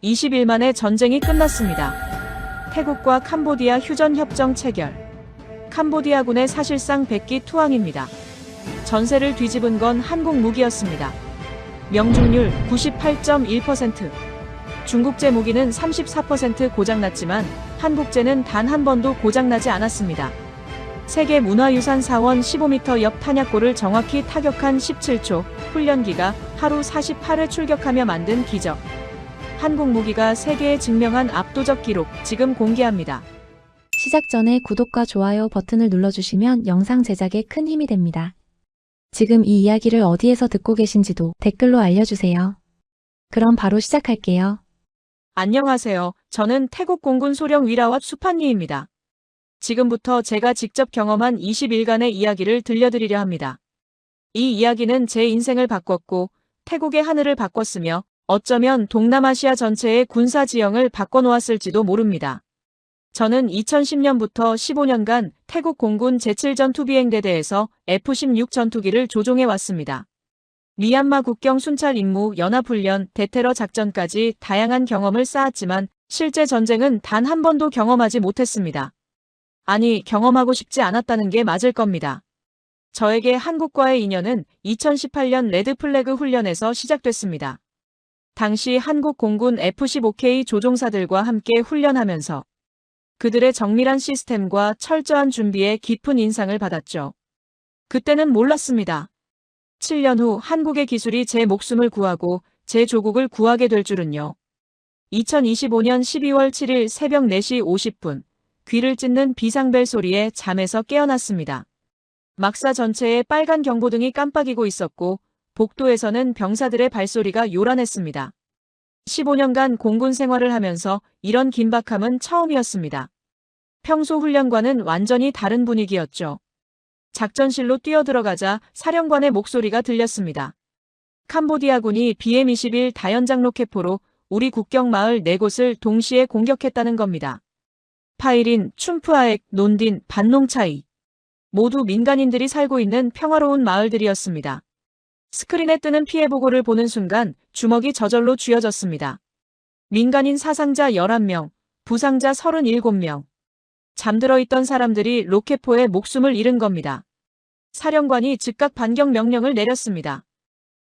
20일 만에 전쟁이 끝났습니다. 태국과 캄보디아 휴전협정 체결. 캄보디아군의 사실상 백기 투항입니다. 전세를 뒤집은 건 한국 무기였습니다. 명중률 98.1%. 중국제 무기는 34% 고장났지만 한국제는 단 한 번도 고장나지 않았습니다. 세계문화유산 사원 15m 옆 탄약고를 정확히 타격한 17초, 훈련기가 하루 48회 출격하며 만든 기적. 한국 무기가 세계에 증명한 압도적 기록, 지금 공개합니다. 시작 전에 구독과 좋아요 버튼을 눌러주시면 영상 제작에 큰 힘이 됩니다. 지금 이 이야기를 어디에서 듣고 계신지도 댓글로 알려주세요. 그럼 바로 시작할게요. 안녕하세요. 저는 태국 공군 소령 위라왑 수판니입니다. 지금부터 제가 직접 경험한 20일간의 이야기를 들려드리려 합니다. 이 이야기는 제 인생을 바꿨고 태국의 하늘을 바꿨으며 어쩌면 동남아시아 전체의 군사 지형을 바꿔놓았을지도 모릅니다. 저는 2010년부터 15년간 태국 공군 제7전투비행대대에서 F-16 전투기를 조종해 왔습니다. 미얀마 국경 순찰 임무, 연합훈련, 대테러 작전까지 다양한 경험을 쌓았지만 실제 전쟁은 단 한 번도 경험하지 못했습니다. 아니, 경험하고 싶지 않았다는 게 맞을 겁니다. 저에게 한국과의 인연은 2018년 레드플래그 훈련에서 시작됐습니다. 당시 한국 공군 F-15K 조종사들과 함께 훈련하면서 그들의 정밀한 시스템과 철저한 준비에 깊은 인상을 받았죠. 그때는 몰랐습니다. 7년 후 한국의 기술이 제 목숨을 구하고 제 조국을 구하게 될 줄은요. 2025년 12월 7일 새벽 4시 50분, 귀를 찢는 비상벨 소리에 잠에서 깨어났습니다. 막사 전체에 빨간 경보등이 깜빡이고 있었고 복도에서는 병사들의 발소리가 요란했습니다. 15년간 공군 생활을 하면서 이런 긴박함은 처음이었습니다. 평소 훈련과는 완전히 다른 분위기였죠. 작전실로 뛰어들어가자 사령관의 목소리가 들렸습니다. 캄보디아군이 BM-21 다연장 로켓포로 우리 국경 마을 4곳을 동시에 공격했다는 겁니다. 파이린, 춤프아액, 논딘, 반농차이. 모두 민간인들이 살고 있는 평화로운 마을들이었습니다. 스크린에 뜨는 피해 보고를 보는 순간 주먹이 저절로 쥐어졌습니다. 민간인 사상자 11명, 부상자 37명. 잠들어 있던 사람들이 로켓포에 목숨을 잃은 겁니다. 사령관이 즉각 반격 명령을 내렸습니다.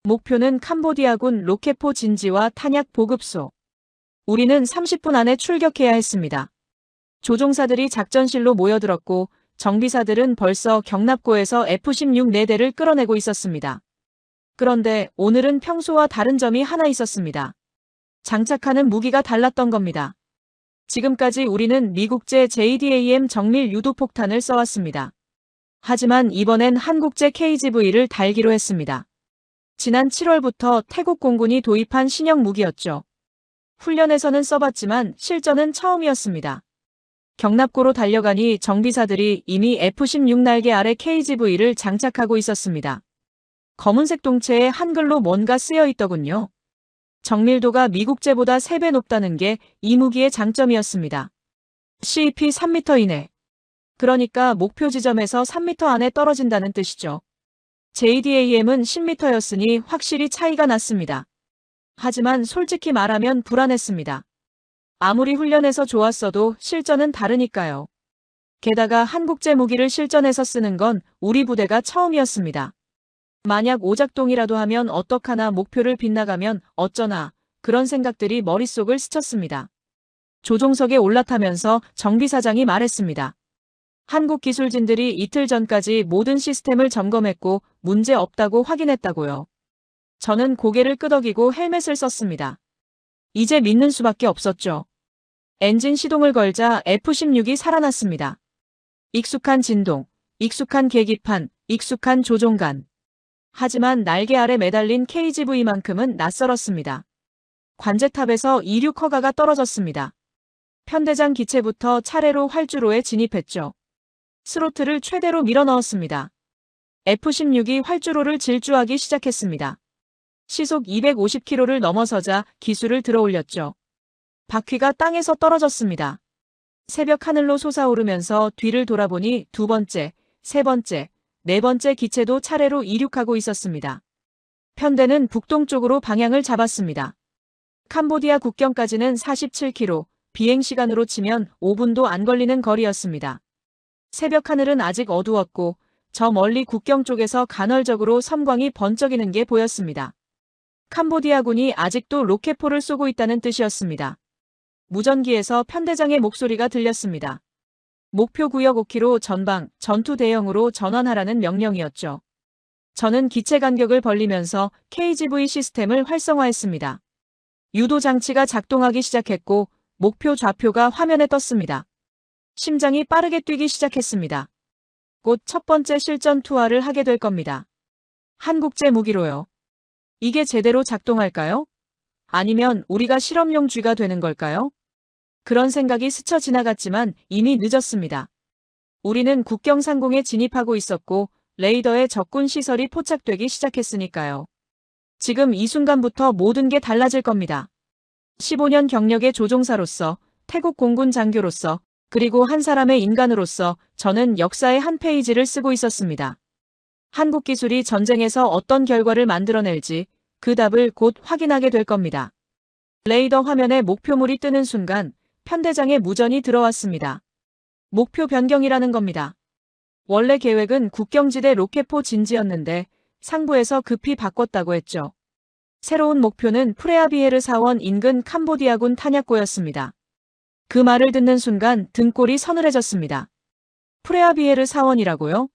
목표는 캄보디아군 로켓포 진지와 탄약 보급소. 우리는 30분 안에 출격해야 했습니다. 조종사들이 작전실로 모여들었고 정비사들은 벌써 경납고에서 F-16 4대를 끌어내고 있었습니다. 그런데 오늘은 평소와 다른 점이 하나 있었습니다. 장착하는 무기가 달랐던 겁니다. 지금까지 우리는 미국제 JDAM 정밀 유도폭탄을 써왔습니다. 하지만 이번엔 한국제 KGV를 달기로 했습니다. 지난 7월부터 태국 공군이 도입한 신형 무기였죠. 훈련에서는 써봤지만 실전은 처음이었습니다. 경납고로 달려가니 정비사들이 이미 F-16 날개 아래 KGV를 장착하고 있었습니다. 검은색 동체에 한글로 뭔가 쓰여 있더군요. 정밀도가 미국제보다 3배 높다는 게 이 무기의 장점이었습니다. CP 3m 이내. 그러니까 목표 지점에서 3m 안에 떨어진다는 뜻이죠. JDAM은 10m였으니 확실히 차이가 났습니다. 하지만 솔직히 말하면 불안했습니다. 아무리 훈련에서 좋았어도 실전은 다르니까요. 게다가 한국제 무기를 실전에서 쓰는 건 우리 부대가 처음이었습니다. 만약 오작동이라도 하면 어떡하나, 목표를 빗나가면 어쩌나, 그런 생각들이 머릿속을 스쳤습니다. 조종석에 올라타면서 정비사장이 말했습니다. 한국 기술진들이 이틀 전까지 모든 시스템을 점검했고 문제 없다고 확인했다고요. 저는 고개를 끄덕이고 헬멧을 썼습니다. 이제 믿는 수밖에 없었죠. 엔진 시동을 걸자 F-16이 살아났습니다. 익숙한 진동, 익숙한 계기판, 익숙한 조종관. 하지만 날개 아래 매달린 KGV만큼은 낯설었습니다. 관제탑에서 이륙 허가가 떨어졌습니다. 편대장 기체부터 차례로 활주로에 진입했죠. 스로틀을 최대로 밀어넣었습니다. F-16이 활주로를 질주하기 시작했습니다. 시속 250km를 넘어서자 기술을 들어올렸죠. 바퀴가 땅에서 떨어졌습니다. 새벽 하늘로 솟아오르면서 뒤를 돌아보니 두 번째, 세 번째, 네 번째 기체도 차례로 이륙하고 있었습니다. 편대는 북동쪽으로 방향을 잡았습니다. 캄보디아 국경까지는 47km, 비행시간으로 치면 5분도 안 걸리는 거리였습니다. 새벽 하늘은 아직 어두웠고 저 멀리 국경 쪽에서 간헐적으로 섬광이 번쩍이는 게 보였습니다. 캄보디아군이 아직도 로켓포를 쏘고 있다는 뜻이었습니다. 무전기에서 편대장의 목소리가 들렸습니다. 목표 구역 5km 전방 전투 대형으로 전환하라는 명령이었죠. 저는 기체 간격을 벌리면서 KGV 시스템을 활성화했습니다. 유도 장치가 작동하기 시작했고 목표 좌표가 화면에 떴습니다. 심장이 빠르게 뛰기 시작했습니다. 곧 첫 번째 실전 투하를 하게 될 겁니다. 한국제 무기로요. 이게 제대로 작동할까요? 아니면 우리가 실험용 쥐가 되는 걸까요? 그런 생각이 스쳐 지나갔지만 이미 늦었습니다. 우리는 국경 상공에 진입하고 있었고 레이더에 적군 시설이 포착되기 시작했으니까요. 지금 이 순간부터 모든 게 달라질 겁니다. 15년 경력의 조종사로서, 태국 공군 장교로서, 그리고 한 사람의 인간으로서 저는 역사의 한 페이지를 쓰고 있었습니다. 한국 기술이 전쟁에서 어떤 결과를 만들어낼지 그 답을 곧 확인하게 될 겁니다. 레이더 화면에 목표물이 뜨는 순간 편대장의 무전이 들어왔습니다. 목표 변경이라는 겁니다. 원래 계획은 국경지대 로켓포 진지였는데 상부에서 급히 바꿨다고 했죠. 새로운 목표는 프레아비헤르 사원 인근 캄보디아군 탄약고였습니다. 그 말을 듣는 순간 등골이 서늘해졌습니다. 프레아비헤르 사원이라고요?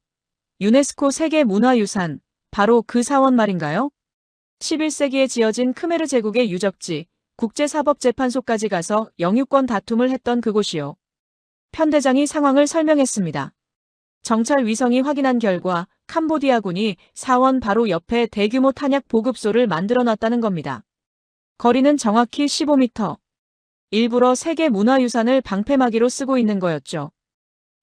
유네스코 세계문화유산, 바로 그 사원 말인가요? 11세기에 지어진 크메르 제국의 유적지, 국제사법재판소까지 가서 영유권 다툼을 했던 그곳이요. 편대장이 상황을 설명했습니다. 정찰 위성이 확인한 결과 캄보디아군이 사원 바로 옆에 대규모 탄약 보급소를 만들어놨다는 겁니다. 거리는 정확히 15m. 일부러 세계문화유산을 방패막이로 쓰고 있는 거였죠.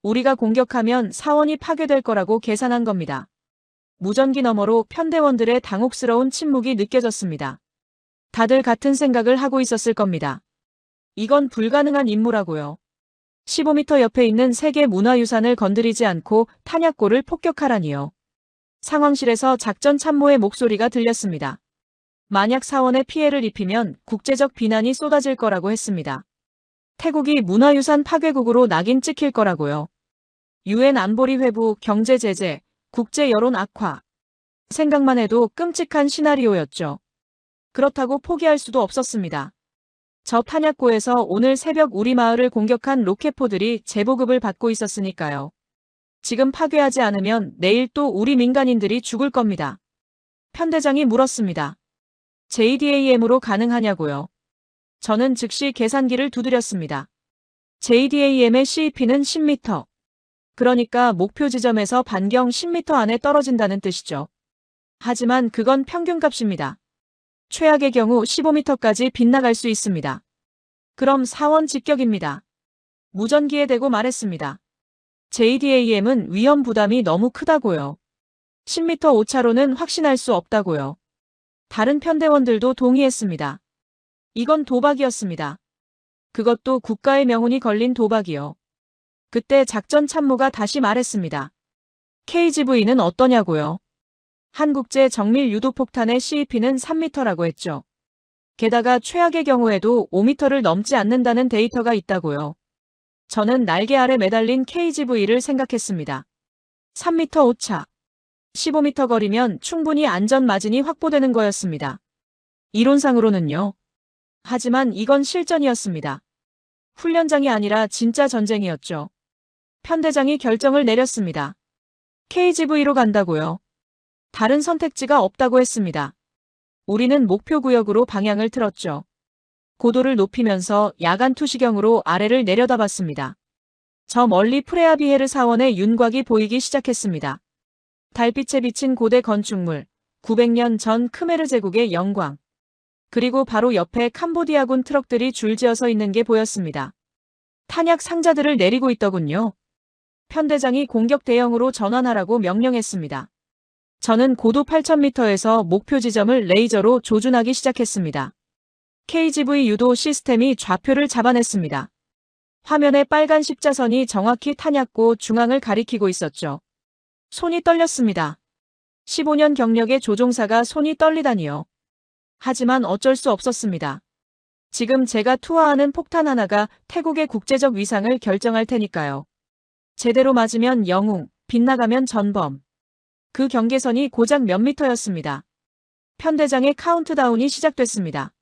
우리가 공격하면 사원이 파괴될 거라고 계산한 겁니다. 무전기 너머로 편대원들의 당혹스러운 침묵이 느껴졌습니다. 다들 같은 생각을 하고 있었을 겁니다. 이건 불가능한 임무라고요. 15m 옆에 있는 세계문화유산을 건드리지 않고 탄약고를 폭격하라니요. 상황실에서 작전 참모의 목소리가 들렸습니다. 만약 사원에 피해를 입히면 국제적 비난이 쏟아질 거라고 했습니다. 태국이 문화유산 파괴국으로 낙인 찍힐 거라고요. UN 안보리 회부 경제 제재, 국제 여론 악화. 생각만 해도 끔찍한 시나리오였죠. 그렇다고 포기할 수도 없었습니다. 저 탄약고에서 오늘 새벽 우리 마을을 공격한 로켓포들이 재보급을 받고 있었으니까요. 지금 파괴하지 않으면 내일 또 우리 민간인들이 죽을 겁니다. 편대장이 물었습니다. JDAM으로 가능하냐고요. 저는 즉시 계산기를 두드렸습니다. JDAM의 CEP는 10m. 그러니까 목표 지점에서 반경 10m 안에 떨어진다는 뜻이죠. 하지만 그건 평균값입니다. 최악의 경우 15m까지 빗나갈 수 있습니다. 그럼 사원 직격입니다. 무전기에 대고 말했습니다. JDAM은 위험 부담이 너무 크다고요. 10m 오차로는 확신할 수 없다고요. 다른 편대원들도 동의했습니다. 이건 도박이었습니다. 그것도 국가의 명운이 걸린 도박이요. 그때 작전 참모가 다시 말했습니다. KGV는 어떠냐고요? 한국제 정밀 유도폭탄의 CEP는 3m라고 했죠. 게다가 최악의 경우에도 5m를 넘지 않는다는 데이터가 있다고요. 저는 날개 아래 매달린 KGV를 생각했습니다. 3m 오차. 15m 거리면 충분히 안전 마진이 확보되는 거였습니다. 이론상으로는요. 하지만 이건 실전이었습니다. 훈련장이 아니라 진짜 전쟁이었죠. 편대장이 결정을 내렸습니다. KGV로 간다고요. 다른 선택지가 없다고 했습니다. 우리는 목표 구역으로 방향을 틀었죠. 고도를 높이면서 야간 투시경으로 아래를 내려다봤습니다. 저 멀리 프레아비헤르 사원의 윤곽이 보이기 시작했습니다. 달빛에 비친 고대 건축물, 900년 전 크메르 제국의 영광. 그리고 바로 옆에 캄보디아군 트럭들이 줄지어서 있는 게 보였습니다. 탄약 상자들을 내리고 있더군요. 편대장이 공격 대형으로 전환하라고 명령했습니다. 저는 고도 8,000m에서 목표 지점을 레이저로 조준하기 시작했습니다. KGV 유도 시스템이 좌표를 잡아냈습니다. 화면에 빨간 십자선이 정확히 탄약고 중앙을 가리키고 있었죠. 손이 떨렸습니다. 15년 경력의 조종사가 손이 떨리다니요. 하지만 어쩔 수 없었습니다. 지금 제가 투하하는 폭탄 하나가 태국의 국제적 위상을 결정할 테니까요. 제대로 맞으면 영웅, 빗나가면 전범. 그 경계선이 고작 몇 미터였습니다. 편대장의 카운트다운이 시작됐습니다.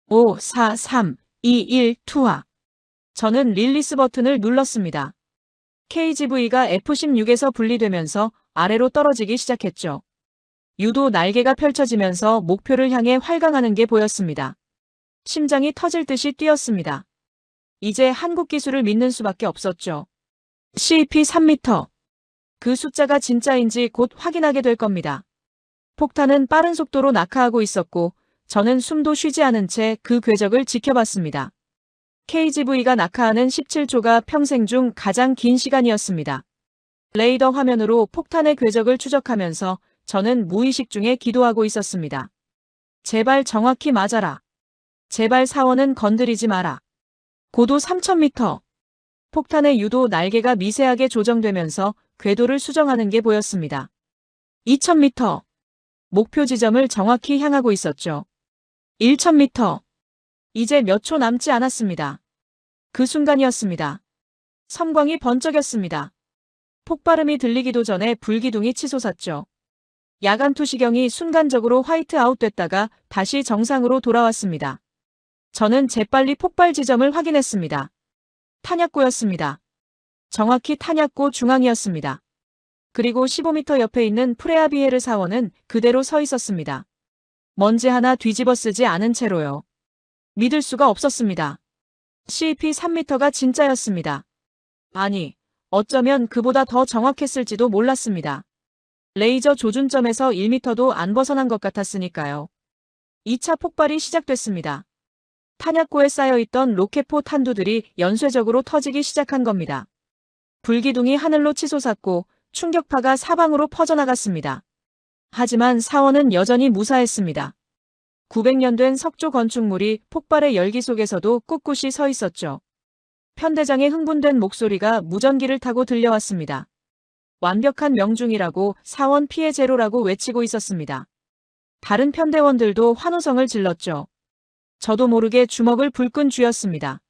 5, 4, 3, 2, 1, 투하. 저는 릴리스 버튼을 눌렀습니다. KGV가 F-16에서 분리되면서 아래로 떨어지기 시작했죠. 유도 날개가 펼쳐지면서 목표를 향해 활강하는 게 보였습니다. 심장이 터질 듯이 뛰었습니다. 이제 한국 기술을 믿는 수밖에 없었죠. CP 3m. 그 숫자가 진짜인지 곧 확인하게 될 겁니다. 폭탄은 빠른 속도로 낙하하고 있었고 저는 숨도 쉬지 않은 채 그 궤적을 지켜봤습니다. KGV가 낙하하는 17초가 평생 중 가장 긴 시간이었습니다. 레이더 화면으로 폭탄의 궤적을 추적하면서 저는 무의식 중에 기도하고 있었습니다. 제발 정확히 맞아라. 제발 사원은 건드리지 마라. 고도 3000m. 폭탄의 유도 날개가 미세하게 조정되면서 궤도를 수정하는 게 보였습니다. 2000m. 목표 지점을 정확히 향하고 있었죠. 1000m. 이제 몇 초 남지 않았습니다. 그 순간이었습니다. 섬광이 번쩍였습니다. 폭발음이 들리기도 전에 불기둥이 치솟았죠. 야간 투시경이 순간적으로 화이트아웃 됐다가 다시 정상으로 돌아왔습니다. 저는 재빨리 폭발 지점을 확인했습니다. 탄약고였습니다. 정확히 탄약고 중앙이었습니다. 그리고 15m 옆에 있는 프레아비에르 사원은 그대로 서 있었습니다. 먼지 하나 뒤집어 쓰지 않은 채로요. 믿을 수가 없었습니다. CP 3m가 진짜였습니다. 아니, 어쩌면 그보다 더 정확했을지도 몰랐습니다. 레이저 조준점에서 1m도 안 벗어난 것 같았으니까요. 2차 폭발이 시작됐습니다. 탄약고에 쌓여있던 로켓포 탄두들이 연쇄적으로 터지기 시작한 겁니다. 불기둥이 하늘로 치솟았고 충격파가 사방으로 퍼져나갔습니다. 하지만 사원은 여전히 무사했습니다. 900년 된 석조 건축물이 폭발의 열기 속에서도 꿋꿋이 서 있었죠. 편대장의 흥분된 목소리가 무전기를 타고 들려왔습니다. 완벽한 명중이라고, 사원 피해 제로라고 외치고 있었습니다. 다른 편대원들도 환호성을 질렀죠. 저도 모르게 주먹을 불끈 쥐었습니다.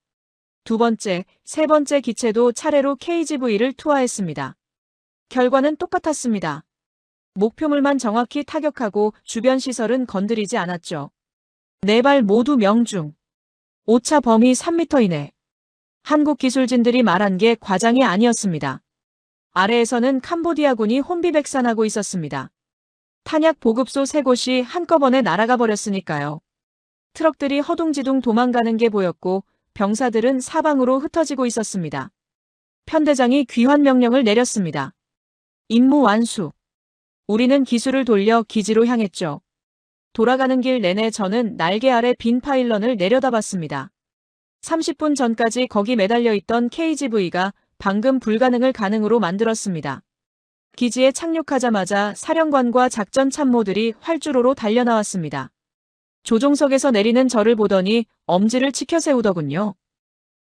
두 번째, 세 번째 기체도 차례로 KGV를 투하했습니다. 결과는 똑같았습니다. 목표물만 정확히 타격하고 주변 시설은 건드리지 않았죠. 네 발 모두 명중. 오차 범위 3m 이내. 한국 기술진들이 말한 게 과장이 아니었습니다. 아래에서는 캄보디아군이 혼비백산하고 있었습니다. 탄약 보급소 3곳이 한꺼번에 날아가 버렸으니까요. 트럭들이 허둥지둥 도망가는 게 보였고 병사들은 사방으로 흩어지고 있었습니다. 편대장이 귀환 명령을 내렸습니다. 임무 완수. 우리는 기술을 돌려 기지로 향했죠. 돌아가는 길 내내 저는 날개 아래 빈 파일런을 내려다봤습니다. 30분 전까지 거기 매달려 있던 KGV가 방금 불가능을 가능으로 만들었습니다. 기지에 착륙하자마자 사령관과 작전 참모들이 활주로로 달려나왔습니다. 조종석에서 내리는 저를 보더니 엄지를 치켜세우더군요.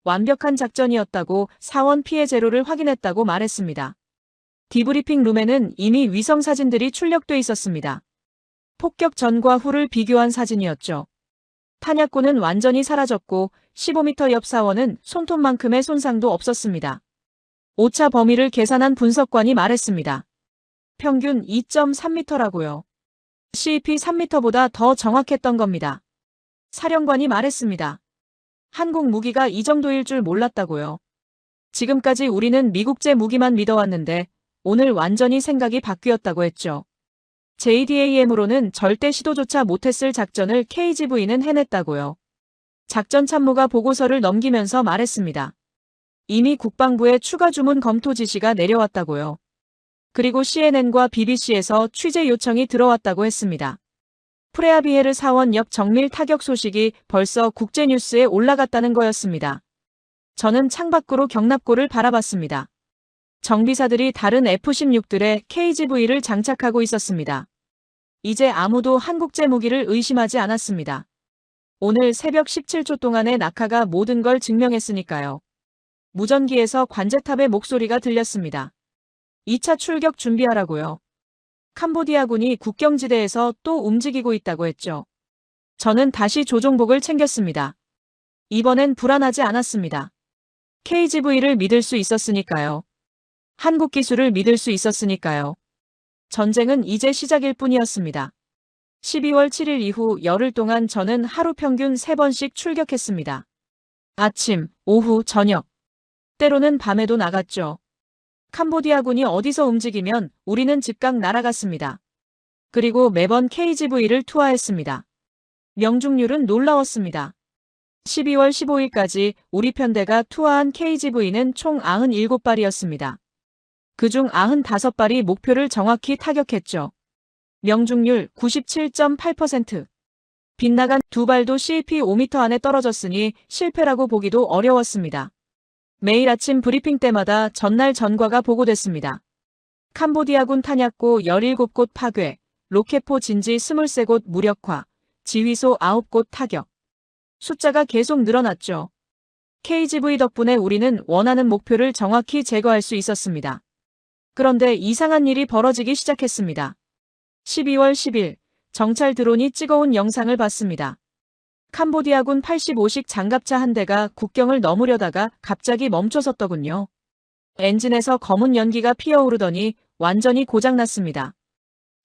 완벽한 작전이었다고, 사원 피해 제로를 확인했다고 말했습니다. 디브리핑 룸에는 이미 위성 사진들이 출력돼 있었습니다. 폭격 전과 후를 비교한 사진이었죠. 탄약고는 완전히 사라졌고 15m 옆 사원은 손톱만큼의 손상도 없었습니다. 오차 범위를 계산한 분석관이 말했습니다. 평균 2.3m라고요. CP 3m보다 더 정확했던 겁니다. 사령관이 말했습니다. 한국 무기가 이 정도일 줄 몰랐다고요. 지금까지 우리는 미국제 무기만 믿어왔는데 오늘 완전히 생각이 바뀌었다고 했죠. JDAM으로는 절대 시도조차 못했을 작전을 KGV는 해냈다고요. 작전 참모가 보고서를 넘기면서 말했습니다. 이미 국방부에 추가 주문 검토 지시가 내려왔다고요. 그리고 CNN과 BBC에서 취재 요청이 들어왔다고 했습니다. 프레아비에르 사원 옆 정밀 타격 소식이 벌써 국제뉴스에 올라갔다는 거였습니다. 저는 창밖으로 경납고를 바라봤습니다. 정비사들이 다른 F-16들에 KGV를 장착하고 있었습니다. 이제 아무도 한국제 무기를 의심하지 않았습니다. 오늘 새벽 17초 동안의 낙하가 모든 걸 증명했으니까요. 무전기에서 관제탑의 목소리가 들렸습니다. 2차 출격 준비하라고요. 캄보디아군이 국경지대에서 또 움직이고 있다고 했죠. 저는 다시 조종복을 챙겼습니다. 이번엔 불안하지 않았습니다. KGV를 믿을 수 있었으니까요. 한국 기술을 믿을 수 있었으니까요. 전쟁은 이제 시작일 뿐이었습니다. 12월 7일 이후 열흘 동안 저는 하루 평균 3번씩 출격했습니다. 아침, 오후, 저녁. 때로는 밤에도 나갔죠. 캄보디아군이 어디서 움직이면 우리는 즉각 날아갔습니다. 그리고 매번 KGV를 투하했습니다. 명중률은 놀라웠습니다. 12월 15일까지 우리 편대가 투하한 KGV는 총 97발이었습니다. 그중 95발이 목표를 정확히 타격했죠. 명중률 97.8%. 빗나간 2발도 CP 5m 안에 떨어졌으니 실패라고 보기도 어려웠습니다. 매일 아침 브리핑 때마다 전날 전과가 보고됐습니다. 캄보디아군 탄약고 17곳 파괴, 로켓포 진지 23곳 무력화, 지휘소 9곳 타격. 숫자가 계속 늘어났죠. KGV 덕분에 우리는 원하는 목표를 정확히 제거할 수 있었습니다. 그런데 이상한 일이 벌어지기 시작했습니다. 12월 10일, 정찰 드론이 찍어온 영상을 봤습니다. 캄보디아군 85식 장갑차 한 대가 국경을 넘으려다가 갑자기 멈춰섰더군요. 엔진에서 검은 연기가 피어오르더니 완전히 고장났습니다.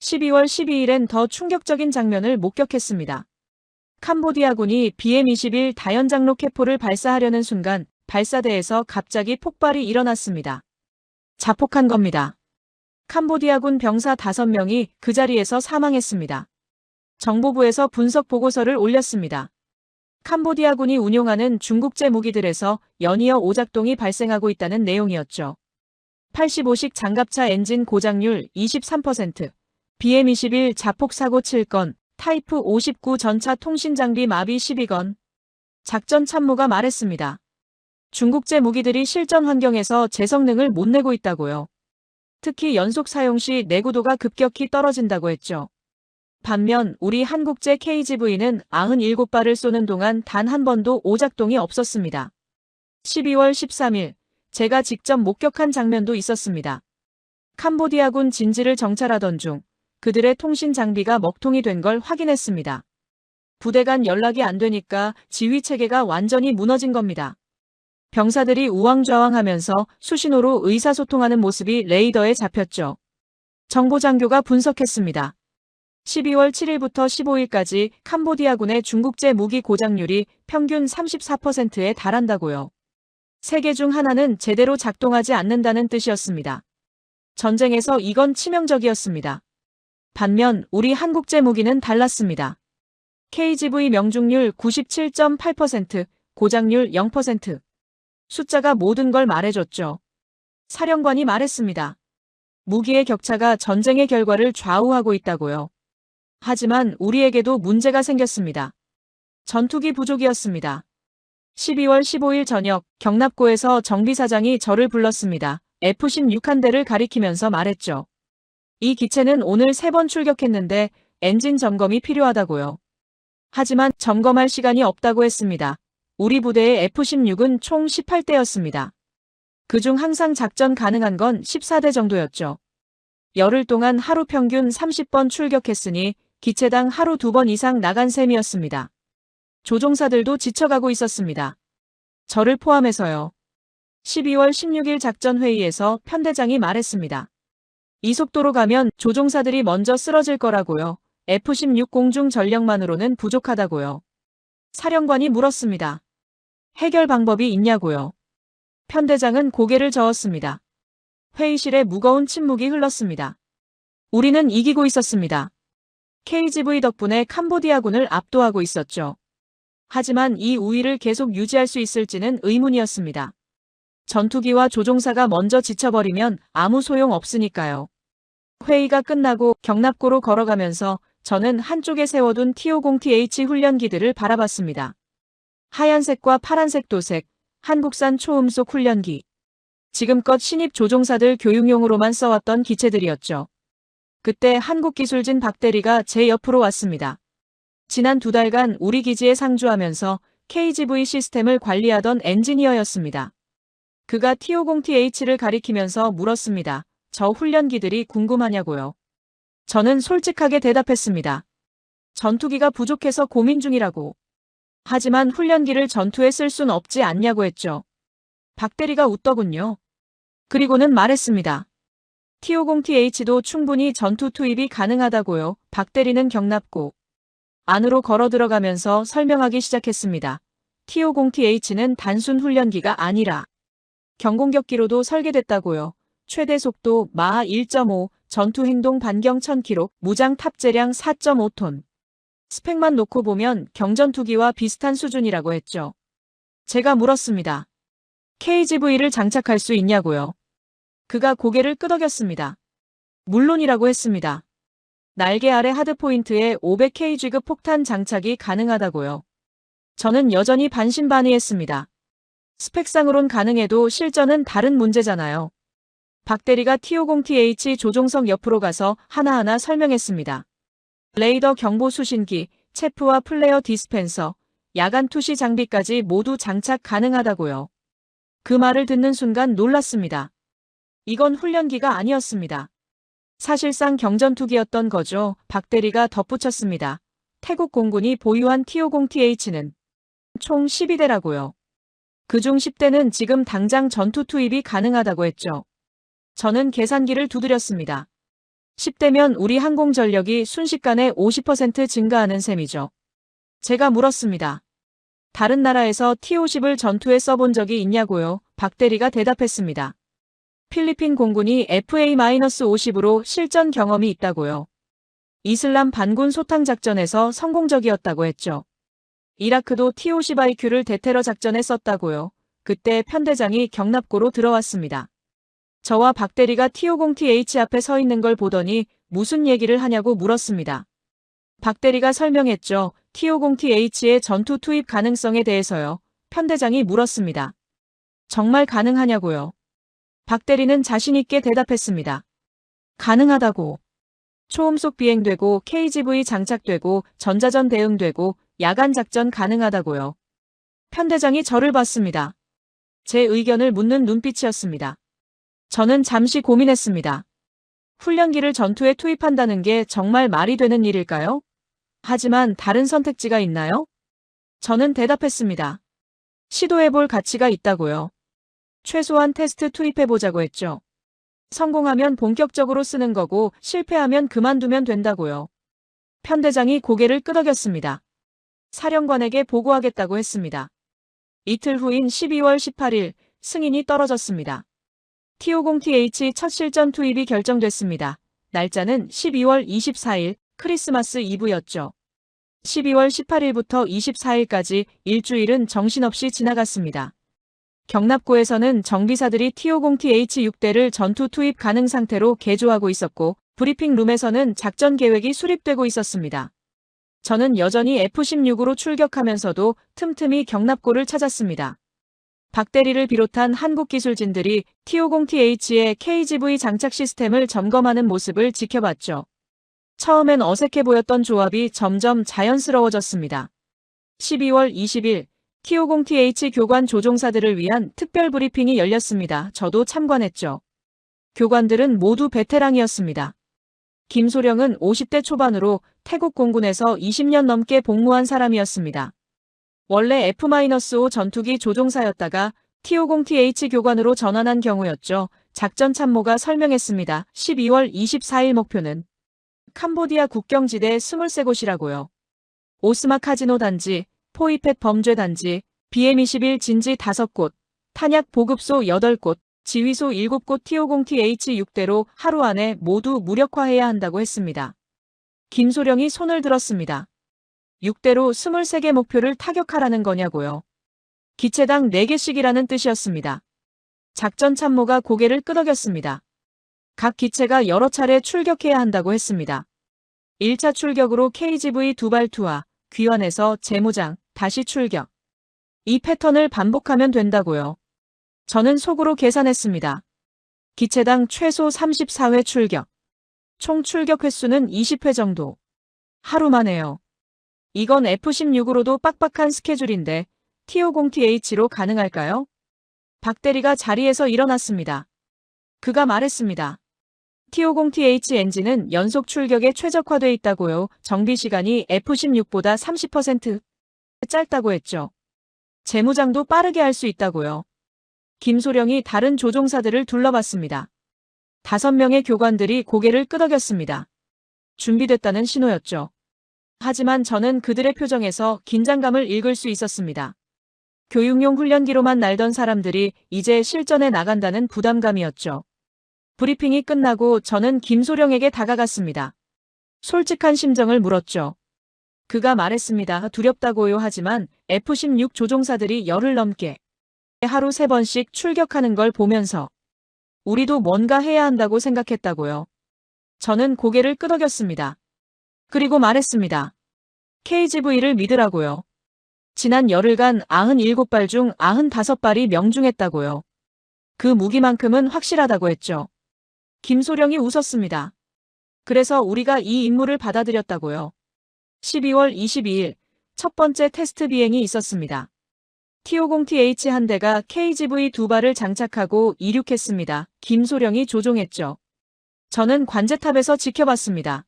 12월 12일엔 더 충격적인 장면을 목격했습니다. 캄보디아군이 BM-21 다연장 로켓포를 발사하려는 순간 발사대에서 갑자기 폭발이 일어났습니다. 자폭한 겁니다. 캄보디아군 병사 5명이 그 자리에서 사망했습니다. 정보부에서 분석 보고서를 올렸습니다. 캄보디아군이 운용하는 중국제 무기들에서 연이어 오작동이 발생하고 있다는 내용이었죠. 85식 장갑차 엔진 고장률 23%, BM-21 자폭 사고 7건, 타이프 59 전차 통신장비 마비 12건. 작전 참모가 말했습니다. 중국제 무기들이 실전 환경에서 제 성능을 못 내고 있다고요. 특히 연속 사용 시 내구도가 급격히 떨어진다고 했죠. 반면 우리 한국제 KGV는 97발을 쏘는 동안 단 한 번도 오작동이 없었습니다. 12월 13일, 제가 직접 목격한 장면도 있었습니다. 캄보디아군 진지를 정찰하던 중 그들의 통신 장비가 먹통이 된 걸 확인했습니다. 부대 간 연락이 안 되니까 지휘 체계가 완전히 무너진 겁니다. 병사들이 우왕좌왕하면서 수신호로 의사소통하는 모습이 레이더에 잡혔죠. 정보장교가 분석했습니다. 12월 7일부터 15일까지 캄보디아군의 중국제 무기 고장률이 평균 34%에 달한다고요. 3개 중 하나는 제대로 작동하지 않는다는 뜻이었습니다. 전쟁에서 이건 치명적이었습니다. 반면 우리 한국제 무기는 달랐습니다. KGV 명중률 97.8%, 고장률 0%. 숫자가 모든 걸 말해줬죠. 사령관이 말했습니다. 무기의 격차가 전쟁의 결과를 좌우하고 있다고요. 하지만 우리에게도 문제가 생겼습니다. 전투기 부족이었습니다. 12월 15일 저녁 경납고에서 정비사장이 저를 불렀습니다. F-16 한 대를 가리키면서 말했죠. 이 기체는 오늘 3번 출격했는데 엔진 점검이 필요하다고요. 하지만 점검할 시간이 없다고 했습니다. 우리 부대의 F-16은 총 18대였습니다. 그중 항상 작전 가능한 건 14대 정도였죠. 열흘 동안 하루 평균 30번 출격했으니 기체당 하루 2번 이상 나간 셈이었습니다. 조종사들도 지쳐가고 있었습니다. 저를 포함해서요. 12월 16일 작전회의에서 편대장이 말했습니다. 이 속도로 가면 조종사들이 먼저 쓰러질 거라고요. F-16 공중 전력만으로는 부족하다고요. 사령관이 물었습니다. 해결 방법이 있냐고요. 편대장은 고개를 저었습니다. 회의실에 무거운 침묵이 흘렀습니다. 우리는 이기고 있었습니다. KGV 덕분에 캄보디아군을 압도하고 있었죠. 하지만 이 우위를 계속 유지할 수 있을지는 의문이었습니다. 전투기와 조종사가 먼저 지쳐버리면 아무 소용 없으니까요. 회의가 끝나고 경납고로 걸어가면서 저는 한쪽에 세워둔 T-50TH 훈련기들을 바라봤습니다. 하얀색과 파란색 도색, 한국산 초음속 훈련기. 지금껏 신입 조종사들 교육용으로만 써왔던 기체들이었죠. 그때 한국기술진 박대리가 제 옆으로 왔습니다. 지난 2달간 우리 기지에 상주하면서 KGV 시스템을 관리하던 엔지니어였습니다. 그가 T-50TH를 가리키면서 물었습니다. 저 훈련기들이 궁금하냐고요. 저는 솔직하게 대답했습니다. 전투기가 부족해서 고민 중이라고. 하지만 훈련기를 전투에 쓸 순 없지 않냐고 했죠. 박대리가 웃더군요. 그리고는 말했습니다. T50TH도 충분히 전투 투입이 가능하다고요. 박대리는 경납고 안으로 걸어 들어가면서 설명하기 시작했습니다. T50TH는 단순 훈련기가 아니라 경공격기로도 설계됐다고요. 최대 속도 마하 1.5, 전투 행동 반경 1000km, 무장 탑재량 4.5톤. 스펙만 놓고 보면 경전투기와 비슷한 수준이라고 했죠. 제가 물었습니다. KGV를 장착할 수 있냐고요. 그가 고개를 끄덕였습니다. 물론이라고 했습니다. 날개 아래 하드포인트에 500kg급 폭탄 장착이 가능하다고요. 저는 여전히 반신반의했습니다. 스펙상으론 가능해도 실전은 다른 문제잖아요. 박대리가 T50TH 조종석 옆으로 가서 하나하나 설명했습니다. 레이더 경보 수신기, 체프와 플레어 디스펜서, 야간 투시 장비까지 모두 장착 가능하다고요. 그 말을 듣는 순간 놀랐습니다. 이건 훈련기가 아니었습니다. 사실상 경전투기였던 거죠. 박대리가 덧붙였습니다. 태국 공군이 보유한 T50TH는 총 12대라고요. 그중 10대는 지금 당장 전투 투입이 가능하다고 했죠. 저는 계산기를 두드렸습니다. 10대면 우리 항공전력이 순식간에 50% 증가하는 셈이죠. 제가 물었습니다. 다른 나라에서 T50을 전투에 써본 적이 있냐고요? 박대리가 대답했습니다. 필리핀 공군이 FA-50으로 실전 경험이 있다고요. 이슬람 반군 소탕 작전에서 성공적이었다고 했죠. 이라크도 T50IQ를 대테러 작전에 썼다고요. 그때 편대장이 경납고로 들어왔습니다. 저와 박대리가 T50TH 앞에 서 있는 걸 보더니 무슨 얘기를 하냐고 물었습니다. 박대리가 설명했죠. T50TH의 전투 투입 가능성에 대해서요. 편대장이 물었습니다. 정말 가능하냐고요. 박대리는 자신있게 대답했습니다. 가능하다고. 초음속 비행되고 KGV 장착되고 전자전 대응되고 야간 작전 가능하다고요. 편대장이 저를 봤습니다. 제 의견을 묻는 눈빛이었습니다. 저는 잠시 고민했습니다. 훈련기를 전투에 투입한다는 게 정말 말이 되는 일일까요? 하지만 다른 선택지가 있나요? 저는 대답했습니다. 시도해볼 가치가 있다고요. 최소한 테스트 투입해보자고 했죠. 성공하면 본격적으로 쓰는 거고 실패하면 그만두면 된다고요. 편대장이 고개를 끄덕였습니다. 사령관에게 보고하겠다고 했습니다. 이틀 후인 12월 18일 승인이 떨어졌습니다. T50TH 첫 실전 투입이 결정됐습니다. 날짜는 12월 24일 크리스마스 이브였죠. 12월 18일부터 24일까지 일주일은 정신없이 지나갔습니다. 경납고에서는 정비사들이 T50TH6대를 전투 투입 가능 상태로 개조하고 있었고 브리핑 룸에서는 작전 계획이 수립되고 있었습니다. 저는 여전히 F-16으로 출격하면서도 틈틈이 경납고를 찾았습니다. 박대리를 비롯한 한국 기술진들이 T50TH의 KGV 장착 시스템을 점검하는 모습을 지켜봤죠. 처음엔 어색해 보였던 조합이 점점 자연스러워졌습니다. 12월 20일 T50TH 교관 조종사들을 위한 특별 브리핑이 열렸습니다. 저도 참관했죠. 교관들은 모두 베테랑이었습니다. 김소령은 50대 초반으로 태국 공군에서 20년 넘게 복무한 사람이었습니다. 원래 F-5 전투기 조종사였다가 T50TH 교관으로 전환한 경우였죠. 작전 참모가 설명했습니다. 12월 24일 목표는 캄보디아 국경지대 23곳이라고요. 오스마 카지노 단지, 포이펫 범죄 단지, BM21 진지 5곳, 탄약 보급소 8곳, 지휘소 7곳 T50TH6대로 하루 안에 모두 무력화해야 한다고 했습니다. 김소령이 손을 들었습니다. 6대로 23개 목표를 타격하라는 거냐고요. 기체당 4개씩이라는 뜻이었습니다. 작전 참모가 고개를 끄덕였습니다. 각 기체가 여러 차례 출격해야 한다고 했습니다. 1차 출격으로 KGV 2발 투하, 귀환해서 재무장, 다시 출격. 이 패턴을 반복하면 된다고요. 저는 속으로 계산했습니다. 기체당 최소 34회 출격. 총 출격 횟수는 20회 정도. 하루만에요. 이건 F-16으로도 빡빡한 스케줄인데 T50TH로 가능할까요? 박대리가 자리에서 일어났습니다. 그가 말했습니다. T50TH 엔진은 연속 출격에 최적화돼 있다고요. 정비 시간이 F-16보다 30% 짧다고 했죠. 재무장도 빠르게 할 수 있다고요. 김소령이 다른 조종사들을 둘러봤습니다. 5명의 교관들이 고개를 끄덕였습니다. 준비됐다는 신호였죠. 하지만 저는 그들의 표정에서 긴장감을 읽을 수 있었습니다. 교육용 훈련기로만 날던 사람들이 이제 실전에 나간다는 부담감이었죠. 브리핑이 끝나고 저는 김소령에게 다가갔습니다. 솔직한 심정을 물었죠. 그가 말했습니다. 두렵다고요. 하지만 F-16 조종사들이 열흘 넘게 하루 3번씩 출격하는 걸 보면서 우리도 뭔가 해야 한다고 생각했다고요. 저는 고개를 끄덕였습니다. 그리고 말했습니다. KGV를 믿으라고요. 지난 열흘간 97발 중 95발이 명중했다고요. 그 무기만큼은 확실하다고 했죠. 김소령이 웃었습니다. 그래서 우리가 이 임무를 받아들였다고요. 12월 22일 첫 번째 테스트 비행이 있었습니다. T-50TH 한 대가 KGV 2발을 장착하고 이륙했습니다. 김소령이 조종했죠. 저는 관제탑에서 지켜봤습니다.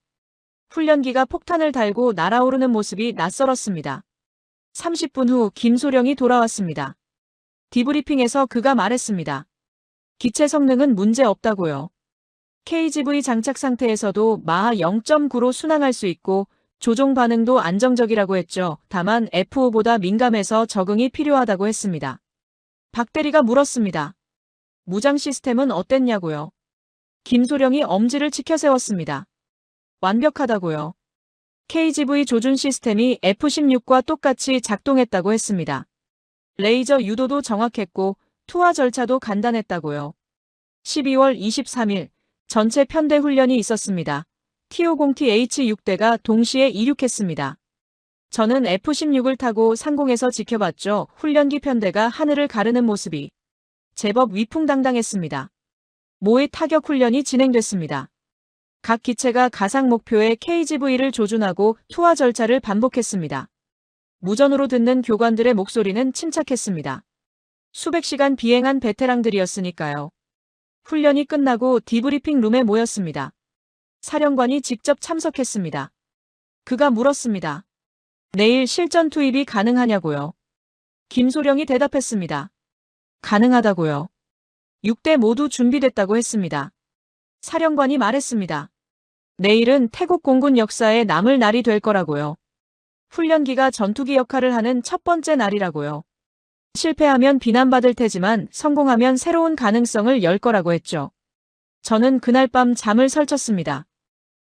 훈련기가 폭탄을 달고 날아오르는 모습이 낯설었습니다. 30분 후 김소령이 돌아왔습니다. 디브리핑에서 그가 말했습니다. 기체 성능은 문제 없다고요. KGV 장착 상태에서도 마하 0.9로 순항할 수 있고 조종 반응도 안정적이라고 했죠. 다만 F5보다 민감해서 적응이 필요하다고 했습니다. 박 대리가 물었습니다. 무장 시스템은 어땠냐고요. 김소령이 엄지를 치켜세웠습니다. 완벽하다고요. KGV 조준 시스템이 F-16과 똑같이 작동했다고 했습니다. 레이저 유도도 정확했고 투하 절차도 간단했다고요. 12월 23일 전체 편대 훈련이 있었습니다. T-50TH 6대가 동시에 이륙했습니다. 저는 F-16을 타고 상공에서 지켜봤죠. 훈련기 편대가 하늘을 가르는 모습이 제법 위풍당당했습니다. 모의 타격 훈련이 진행됐습니다. 각 기체가 가상 목표의 KGV를 조준하고 투하 절차를 반복했습니다. 무전으로 듣는 교관들의 목소리는 침착했습니다. 수백 시간 비행한 베테랑들이었으니까요. 훈련이 끝나고 디브리핑 룸에 모였습니다. 사령관이 직접 참석했습니다. 그가 물었습니다. 내일 실전 투입이 가능하냐고요. 김소령이 대답했습니다. 가능하다고요. 6대 모두 준비됐다고 했습니다. 사령관이 말했습니다. 내일은 태국 공군 역사에 남을 날이 될 거라고요. 훈련기가 전투기 역할을 하는 첫 번째 날이라고요. 실패하면 비난받을 테지만 성공하면 새로운 가능성을 열 거라고 했죠. 저는 그날 밤 잠을 설쳤습니다.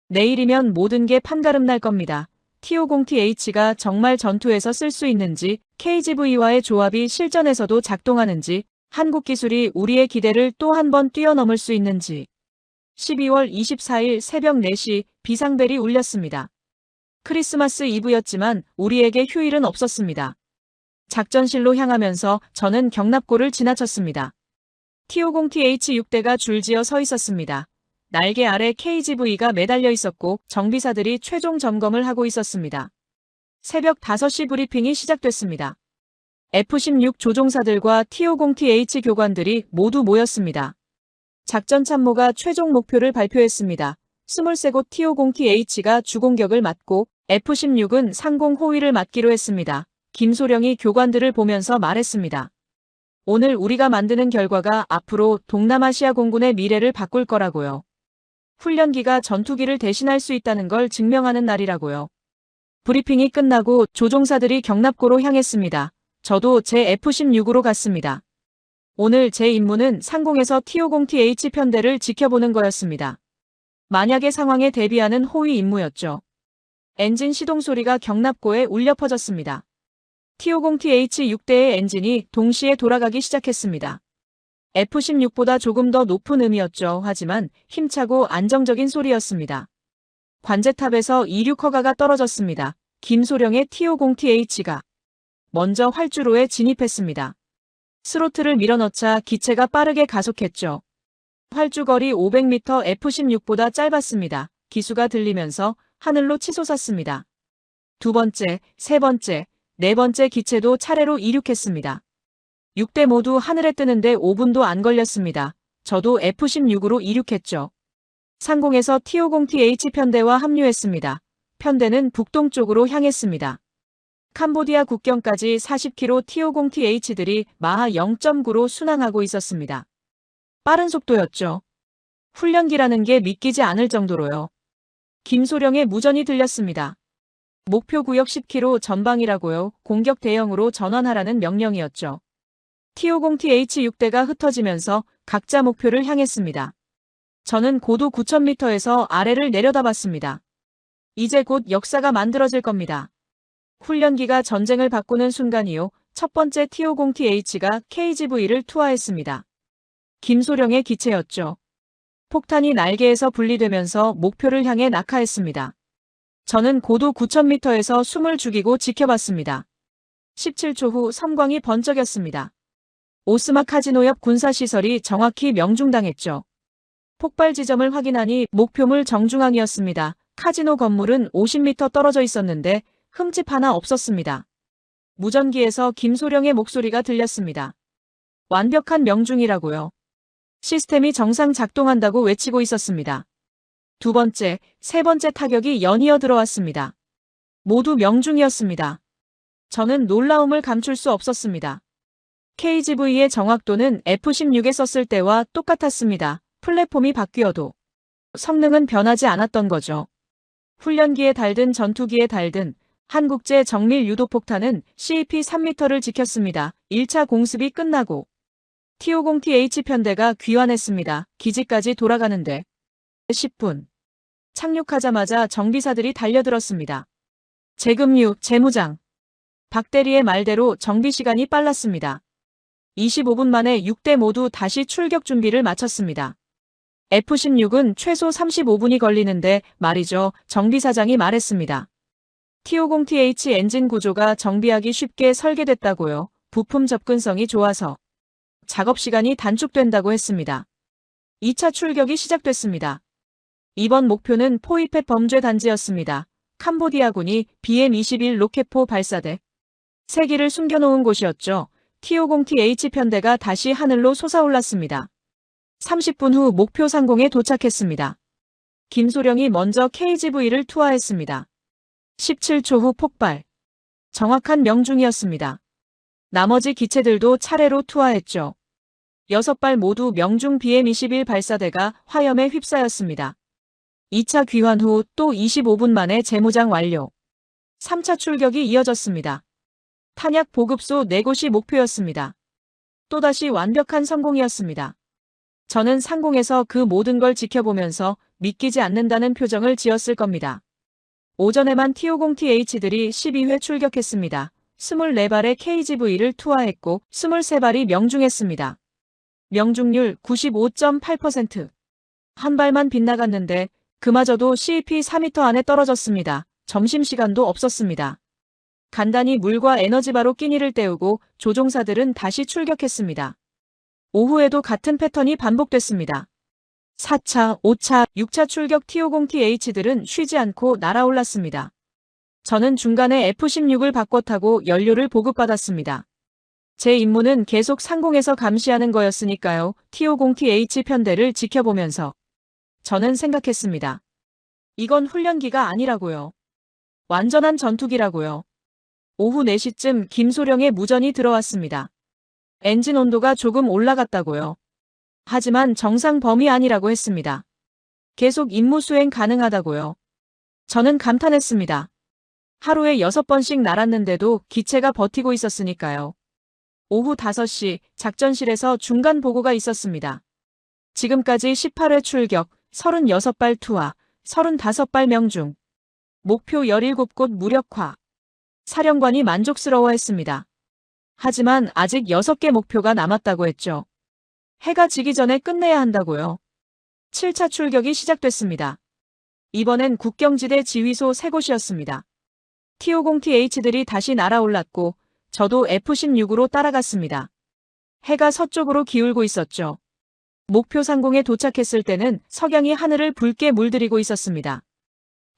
내일이면 모든 게 판가름 날 겁니다. T-50TH가 정말 전투에서 쓸 수 있는지, KGV와의 조합이 실전에서도 작동하는지, 한국 기술이 우리의 기대를 또 한 번 뛰어넘을 수 있는지. 12월 24일 새벽 4시 비상벨이 울렸습니다. 크리스마스 이브였지만 우리에게 휴일은 없었습니다. 작전실로 향하면서 저는 경납고를 지나쳤습니다. T-50TH 6대가 줄지어 서 있었습니다. 날개 아래 KGV가 매달려 있었고 정비사들이 최종 점검을 하고 있었습니다. 새벽 5시 브리핑이 시작됐습니다. F-16 조종사들과 T-50TH 교관들이 모두 모였습니다. 작전 참모가 최종 목표를 발표했습니다. 23곳 T-50TH가 주공격을 맡고 F-16은 상공 호위를 맡기로 했습니다. 김소령이 교관들을 보면서 말했습니다. 오늘 우리가 만드는 결과가 앞으로 동남아시아 공군의 미래를 바꿀 거라고요. 훈련기가 전투기를 대신할 수 있다는 걸 증명하는 날이라고요. 브리핑이 끝나고 조종사들이 경납고로 향했습니다. 저도 제 F-16으로 갔습니다. 오늘 제 임무는 상공에서 T-50TH 편대를 지켜보는 거였습니다. 만약의 상황에 대비하는 호위 임무였죠. 엔진 시동 소리가 경납고에 울려 퍼졌습니다. T-50TH 6대의 엔진이 동시에 돌아가기 시작했습니다. F-16보다 조금 더 높은 음이었죠. 하지만 힘차고 안정적인 소리였습니다. 관제탑에서 이륙 허가가 떨어졌습니다. 김소령의 T-50TH가 먼저 활주로에 진입했습니다. 스로틀을 밀어넣자 기체가 빠르게 가속했죠. 활주거리 500m F-16보다 짧았습니다. 기수가 들리면서 하늘로 치솟았습니다. 두 번째, 세 번째, 네 번째 기체도 차례로 이륙했습니다. 6대 모두 하늘에 뜨는데 5분도 안 걸렸습니다. 저도 F-16으로 이륙했죠. 상공에서 T-50TH 편대와 합류했습니다. 편대는 북동쪽으로 향했습니다. 캄보디아 국경까지 40km T-50TH들이 마하 0.9로 순항하고 있었습니다. 빠른 속도였죠. 훈련기라는 게 믿기지 않을 정도로요. 김소령의 무전이 들렸습니다. 목표 구역 10km 전방이라고요. 공격 대형으로 전환하라는 명령이었죠. T-50TH6대가 흩어지면서 각자 목표를 향했습니다. 저는 고도 9,000m에서 아래를 내려다봤습니다. 이제 곧 역사가 만들어질 겁니다. 훈련기가 전쟁을 바꾸는 순간이요. 첫 번째 T-50TH가 KGV를 투하했습니다. 김소령의 기체였죠. 폭탄이 날개에서 분리되면서 목표를 향해 낙하했습니다. 저는 고도 9,000m에서 숨을 죽이고 지켜봤습니다. 17초 후 섬광이 번쩍였습니다. 오스마 카지노 옆 군사시설이 정확히 명중당했죠. 폭발 지점을 확인하니 목표물 정중앙이었습니다. 카지노 건물은 50m 떨어져 있었는데 흠집 하나 없었습니다. 무전기에서 김소령의 목소리가 들렸습니다. 완벽한 명중이라고요. 시스템이 정상 작동한다고 외치고 있었습니다. 두 번째, 세 번째 타격이 연이어 들어왔습니다. 모두 명중이었습니다. 저는 놀라움을 감출 수 없었습니다. KGV의 정확도는 F-16에 썼을 때와 똑같았습니다. 플랫폼이 바뀌어도 성능은 변하지 않았던 거죠. 훈련기에 달든 전투기에 달든 한국제 정밀 유도폭탄은 CP 3m를 지켰습니다. 1차 공습이 끝나고 T-50TH 편대가 귀환했습니다. 기지까지 돌아가는데 10분. 착륙하자마자 정비사들이 달려들었습니다. 재급류, 재무장. 박대리의 말대로 정비 시간이 빨랐습니다. 25분 만에 6대 모두 다시 출격 준비를 마쳤습니다. F-16은 최소 35분이 걸리는데 말이죠. 정비사장이 말했습니다. T-50TH 엔진 구조가 정비하기 쉽게 설계됐다고요. 부품 접근성이 좋아서 작업 시간이 단축된다고 했습니다. 2차 출격이 시작됐습니다. 이번 목표는 포이펫 범죄 단지였습니다. 캄보디아군이 BM-21 로켓포 발사대 3기를 숨겨놓은 곳이었죠. T-50TH 편대가 다시 하늘로 솟아올랐습니다. 30분 후 목표 상공에 도착했습니다. 김소령이 먼저 KGV를 투하했습니다. 17초 후 폭발. 정확한 명중이었습니다. 나머지 기체들도 차례로 투하했죠. 6발 모두 명중 BM-21 발사대가 화염에 휩싸였습니다. 2차 귀환 후 또 25분 만에 재무장 완료. 3차 출격이 이어졌습니다. 탄약 보급소 4곳이 목표였습니다. 또다시 완벽한 성공이었습니다. 저는 상공에서 그 모든 걸 지켜보면서 믿기지 않는다는 표정을 지었을 겁니다. 오전에만 T-50TH들이 12회 출격했습니다. 24발의 KGV를 투하했고 23발이 명중했습니다. 명중률 95.8%. 한 발만 빗나갔는데 그마저도 CP 4m 안에 떨어졌습니다. 점심시간도 없었습니다. 간단히 물과 에너지바로 끼니를 때우고 조종사들은 다시 출격했습니다. 오후에도 같은 패턴이 반복됐습니다. 4차, 5차, 6차 출격 T-50TH들은 쉬지 않고 날아올랐습니다. 저는 중간에 F-16을 바꿔 타고 연료를 보급받았습니다. 제 임무는 계속 상공에서 감시하는 거였으니까요. T-50TH 편대를 지켜보면서 저는 생각했습니다. 이건 훈련기가 아니라고요. 완전한 전투기라고요. 오후 4시쯤 김소령의 무전이 들어왔습니다. 엔진 온도가 조금 올라갔다고요. 하지만 정상 범위 아니라고 했습니다. 계속 임무 수행 가능하다고요. 저는 감탄했습니다. 하루에 6번씩 날았는데도 기체가 버티고 있었으니까요. 오후 5시 작전실에서 중간 보고가 있었습니다. 지금까지 18회 출격, 36발 투하, 35발 명중. 목표 17곳 무력화. 사령관이 만족스러워했습니다. 하지만 아직 6개 목표가 남았다고 했죠. 해가 지기 전에 끝내야 한다고요. 7차 출격이 시작됐습니다. 이번엔 국경지대 지휘소 3곳이었습니다. T-50TH들이 다시 날아올랐고 저도 F-16으로 따라갔습니다. 해가 서쪽으로 기울고 있었죠. 목표 상공에 도착했을 때는 석양이 하늘을 붉게 물들이고 있었습니다.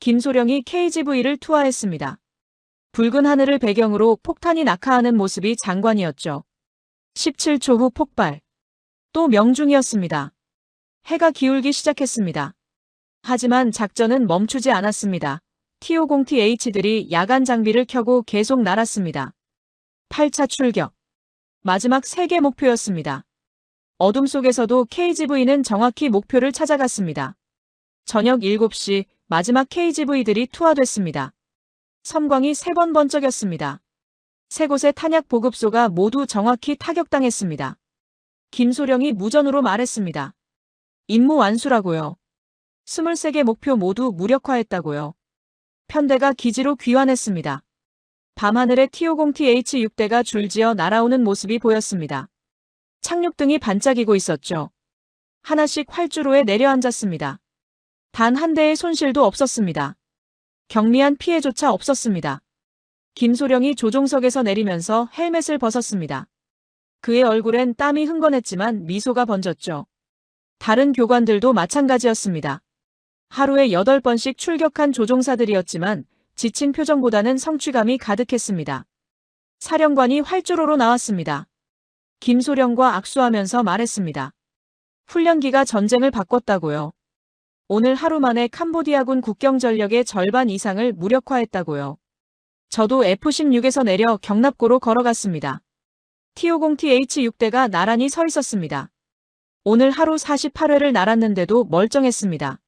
김소령이 KGV를 투하했습니다. 붉은 하늘을 배경으로 폭탄이 낙하하는 모습이 장관이었죠. 17초 후 폭발. 또 명중이었습니다. 해가 기울기 시작했습니다. 하지만 작전은 멈추지 않았습니다. T-50TH들이 야간 장비를 켜고 계속 날았습니다. 8차 출격. 마지막 3개 목표였습니다. 어둠 속에서도 KGV는 정확히 목표를 찾아갔습니다. 저녁 7시 마지막 KGV들이 투하됐습니다. 섬광이 3번 번쩍였습니다. 3곳의 탄약 보급소가 모두 정확히 타격당했습니다. 김소령이 무전으로 말했습니다. 임무 완수라고요. 23개 목표 모두 무력화했다고요. 편대가 기지로 귀환했습니다. 밤하늘에 T-50TH-6대가 줄지어 날아오는 모습이 보였습니다. 착륙등이 반짝이고 있었죠. 하나씩 활주로에 내려앉았습니다. 단 한 대의 손실도 없었습니다. 경미한 피해조차 없었습니다. 김소령이 조종석에서 내리면서 헬멧을 벗었습니다. 그의 얼굴엔 땀이 흥건했지만 미소가 번졌죠. 다른 교관들도 마찬가지였습니다. 하루에 8번씩 출격한 조종사들이었지만 지친 표정보다는 성취감이 가득했습니다. 사령관이 활주로로 나왔습니다. 김소령과 악수하면서 말했습니다. 훈련기가 전쟁을 바꿨다고요. 오늘 하루 만에 캄보디아군 국경전력의 절반 이상을 무력화했다고요. 저도 F-16에서 내려 경납고로 걸어갔습니다. T-50TH-6대가 나란히 서 있었습니다. 오늘 하루 48회를 날았는데도 멀쩡했습니다.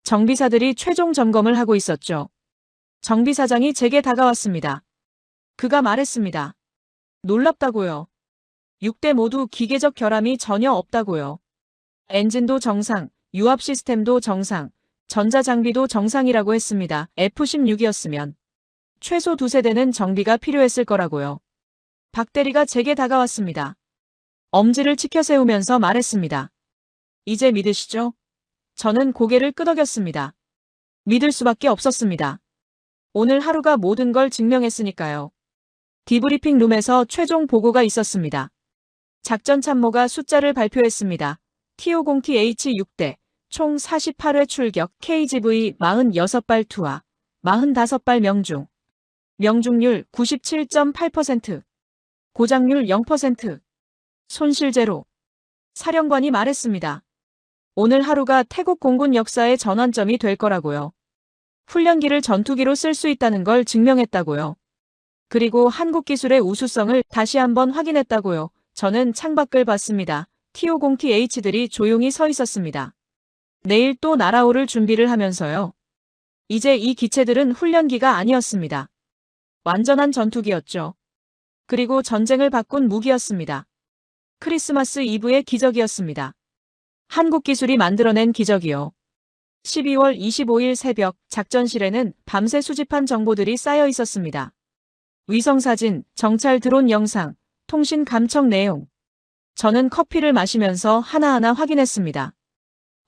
정비사들이 최종 점검을 하고 있었죠. 정비사장이 제게 다가왔습니다. 그가 말했습니다. 놀랍다고요. 6대 모두 기계적 결함이 전혀 없다고요. 엔진도 정상, 유압 시스템도 정상, 전자장비도 정상이라고 했습니다. F-16이었으면 최소 2세대는 정비가 필요했을 거라고요. 박 대리가 제게 다가왔습니다. 엄지를 치켜 세우면서 말했습니다. 이제 믿으시죠? 저는 고개를 끄덕였습니다. 믿을 수밖에 없었습니다. 오늘 하루가 모든 걸 증명했으니까요. 디브리핑 룸에서 최종 보고가 있었습니다. 작전 참모가 숫자를 발표했습니다. T-50TH-6대, 총 48회 출격, KGV 46발 투하, 45발 명중. 명중률 97.8%, 고장률 0%, 손실 제로. 사령관이 말했습니다. 오늘 하루가 태국 공군 역사의 전환점이 될 거라고요. 훈련기를 전투기로 쓸 수 있다는 걸 증명했다고요. 그리고 한국 기술의 우수성을 다시 한번 확인했다고요. 저는 창밖을 봤습니다. T-50TH들이 조용히 서 있었습니다. 내일 또 날아오를 준비를 하면서요. 이제 이 기체들은 훈련기가 아니었습니다. 완전한 전투기였죠. 그리고 전쟁을 바꾼 무기였습니다. 크리스마스 이브의 기적이었습니다. 한국 기술이 만들어낸 기적이요. 12월 25일 새벽 작전실에는 밤새 수집한 정보들이 쌓여 있었습니다. 위성사진, 정찰 드론 영상, 통신 감청 내용. 저는 커피를 마시면서 하나하나 확인했습니다.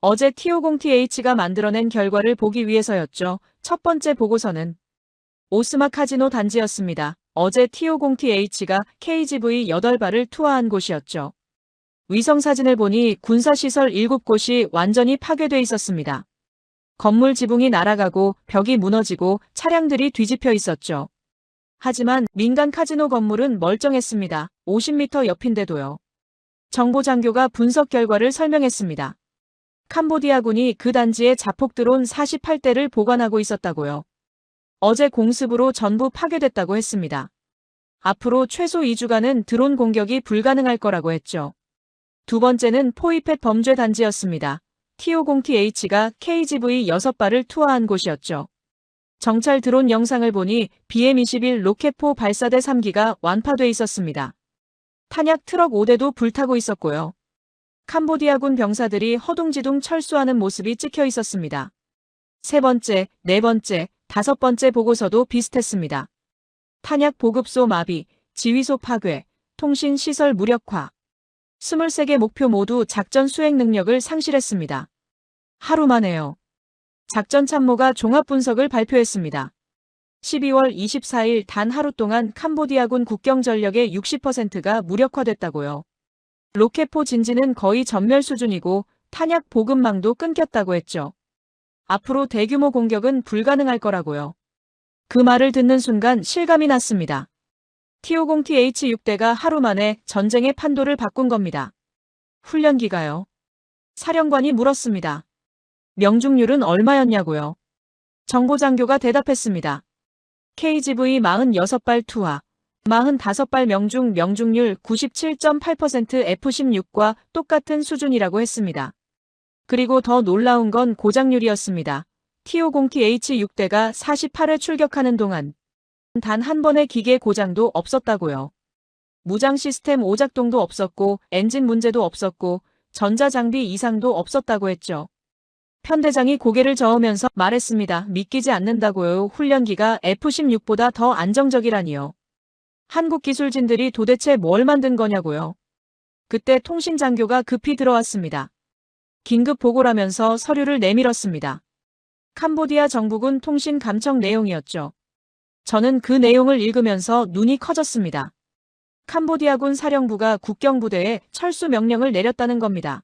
어제 T-50TH가 만들어낸 결과를 보기 위해서였죠. 첫 번째 보고서는 오스마 카지노 단지였습니다. 어제 T-50TH가 KGV 8발을 투하한 곳이었죠. 위성사진을 보니 군사시설 7곳이 완전히 파괴돼 있었습니다. 건물 지붕이 날아가고 벽이 무너지고 차량들이 뒤집혀 있었죠. 하지만 민간 카지노 건물은 멀쩡했습니다. 50m 옆인데도요. 정보장교가 분석 결과를 설명했습니다. 캄보디아군이 그 단지에 자폭 드론 48대를 보관하고 있었다고요. 어제 공습으로 전부 파괴됐다고 했습니다. 앞으로 최소 2주간은 드론 공격이 불가능할 거라고 했죠. 두 번째는 포이펫 범죄 단지였습니다. T-50TH가 KGV 6발을 투하한 곳이었죠. 정찰 드론 영상을 보니 BM-21 로켓포 발사대 3기가 완파돼 있었습니다. 탄약 트럭 5대도 불타고 있었고요. 캄보디아군 병사들이 허둥지둥 철수하는 모습이 찍혀 있었습니다. 세 번째, 네 번째, 다섯 번째 보고서도 비슷했습니다. 탄약 보급소 마비, 지휘소 파괴, 통신 시설 무력화. 23개 목표 모두 작전 수행 능력을 상실했습니다. 하루 만에요. 작전 참모가 종합 분석을 발표했습니다. 12월 24일 단 하루 동안 캄보디아군 국경 전력의 60%가 무력화됐다고요. 로켓포 진지는 거의 전멸 수준이고 탄약 보급망도 끊겼다고 했죠. 앞으로 대규모 공격은 불가능할 거라고요. 그 말을 듣는 순간 실감이 났습니다. T-50TH-6대가 하루 만에 전쟁의 판도를 바꾼 겁니다. 훈련기가요? 사령관이 물었습니다. 명중률은 얼마였냐고요? 정보장교가 대답했습니다. KGV 46발 투하, 45발 명중률 97.8% F-16과 똑같은 수준이라고 했습니다. 그리고 더 놀라운 건 고장률이었습니다. T-50TH-6대가 48회 출격하는 동안 단 한 번의 기계 고장도 없었다고요. 무장 시스템 오작동도 없었고 엔진 문제도 없었고 전자장비 이상도 없었다고 했죠. 편대장이 고개를 저으면서 말했습니다. 믿기지 않는다고요. 훈련기가 F-16보다 더 안정적이라니요. 한국 기술진들이 도대체 뭘 만든 거냐고요. 그때 통신장교가 급히 들어왔습니다. 긴급 보고라면서 서류를 내밀었습니다. 캄보디아 정부군 통신 감청 내용이었죠. 저는 그 내용을 읽으면서 눈이 커졌습니다. 캄보디아군 사령부가 국경부대에 철수 명령을 내렸다는 겁니다.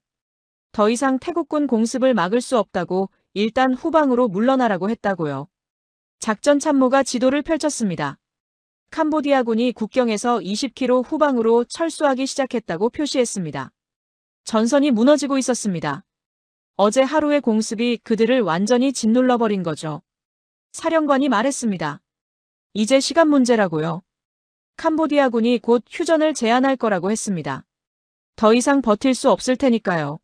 더 이상 태국군 공습을 막을 수 없다고 일단 후방으로 물러나라고 했다고요. 작전 참모가 지도를 펼쳤습니다. 캄보디아군이 국경에서 20km 후방으로 철수하기 시작했다고 표시했습니다. 전선이 무너지고 있었습니다. 어제 하루의 공습이 그들을 완전히 짓눌러버린 거죠. 사령관이 말했습니다. 이제 시간 문제라고요. 캄보디아군이 곧 휴전을 제안할 거라고 했습니다. 더 이상 버틸 수 없을 테니까요.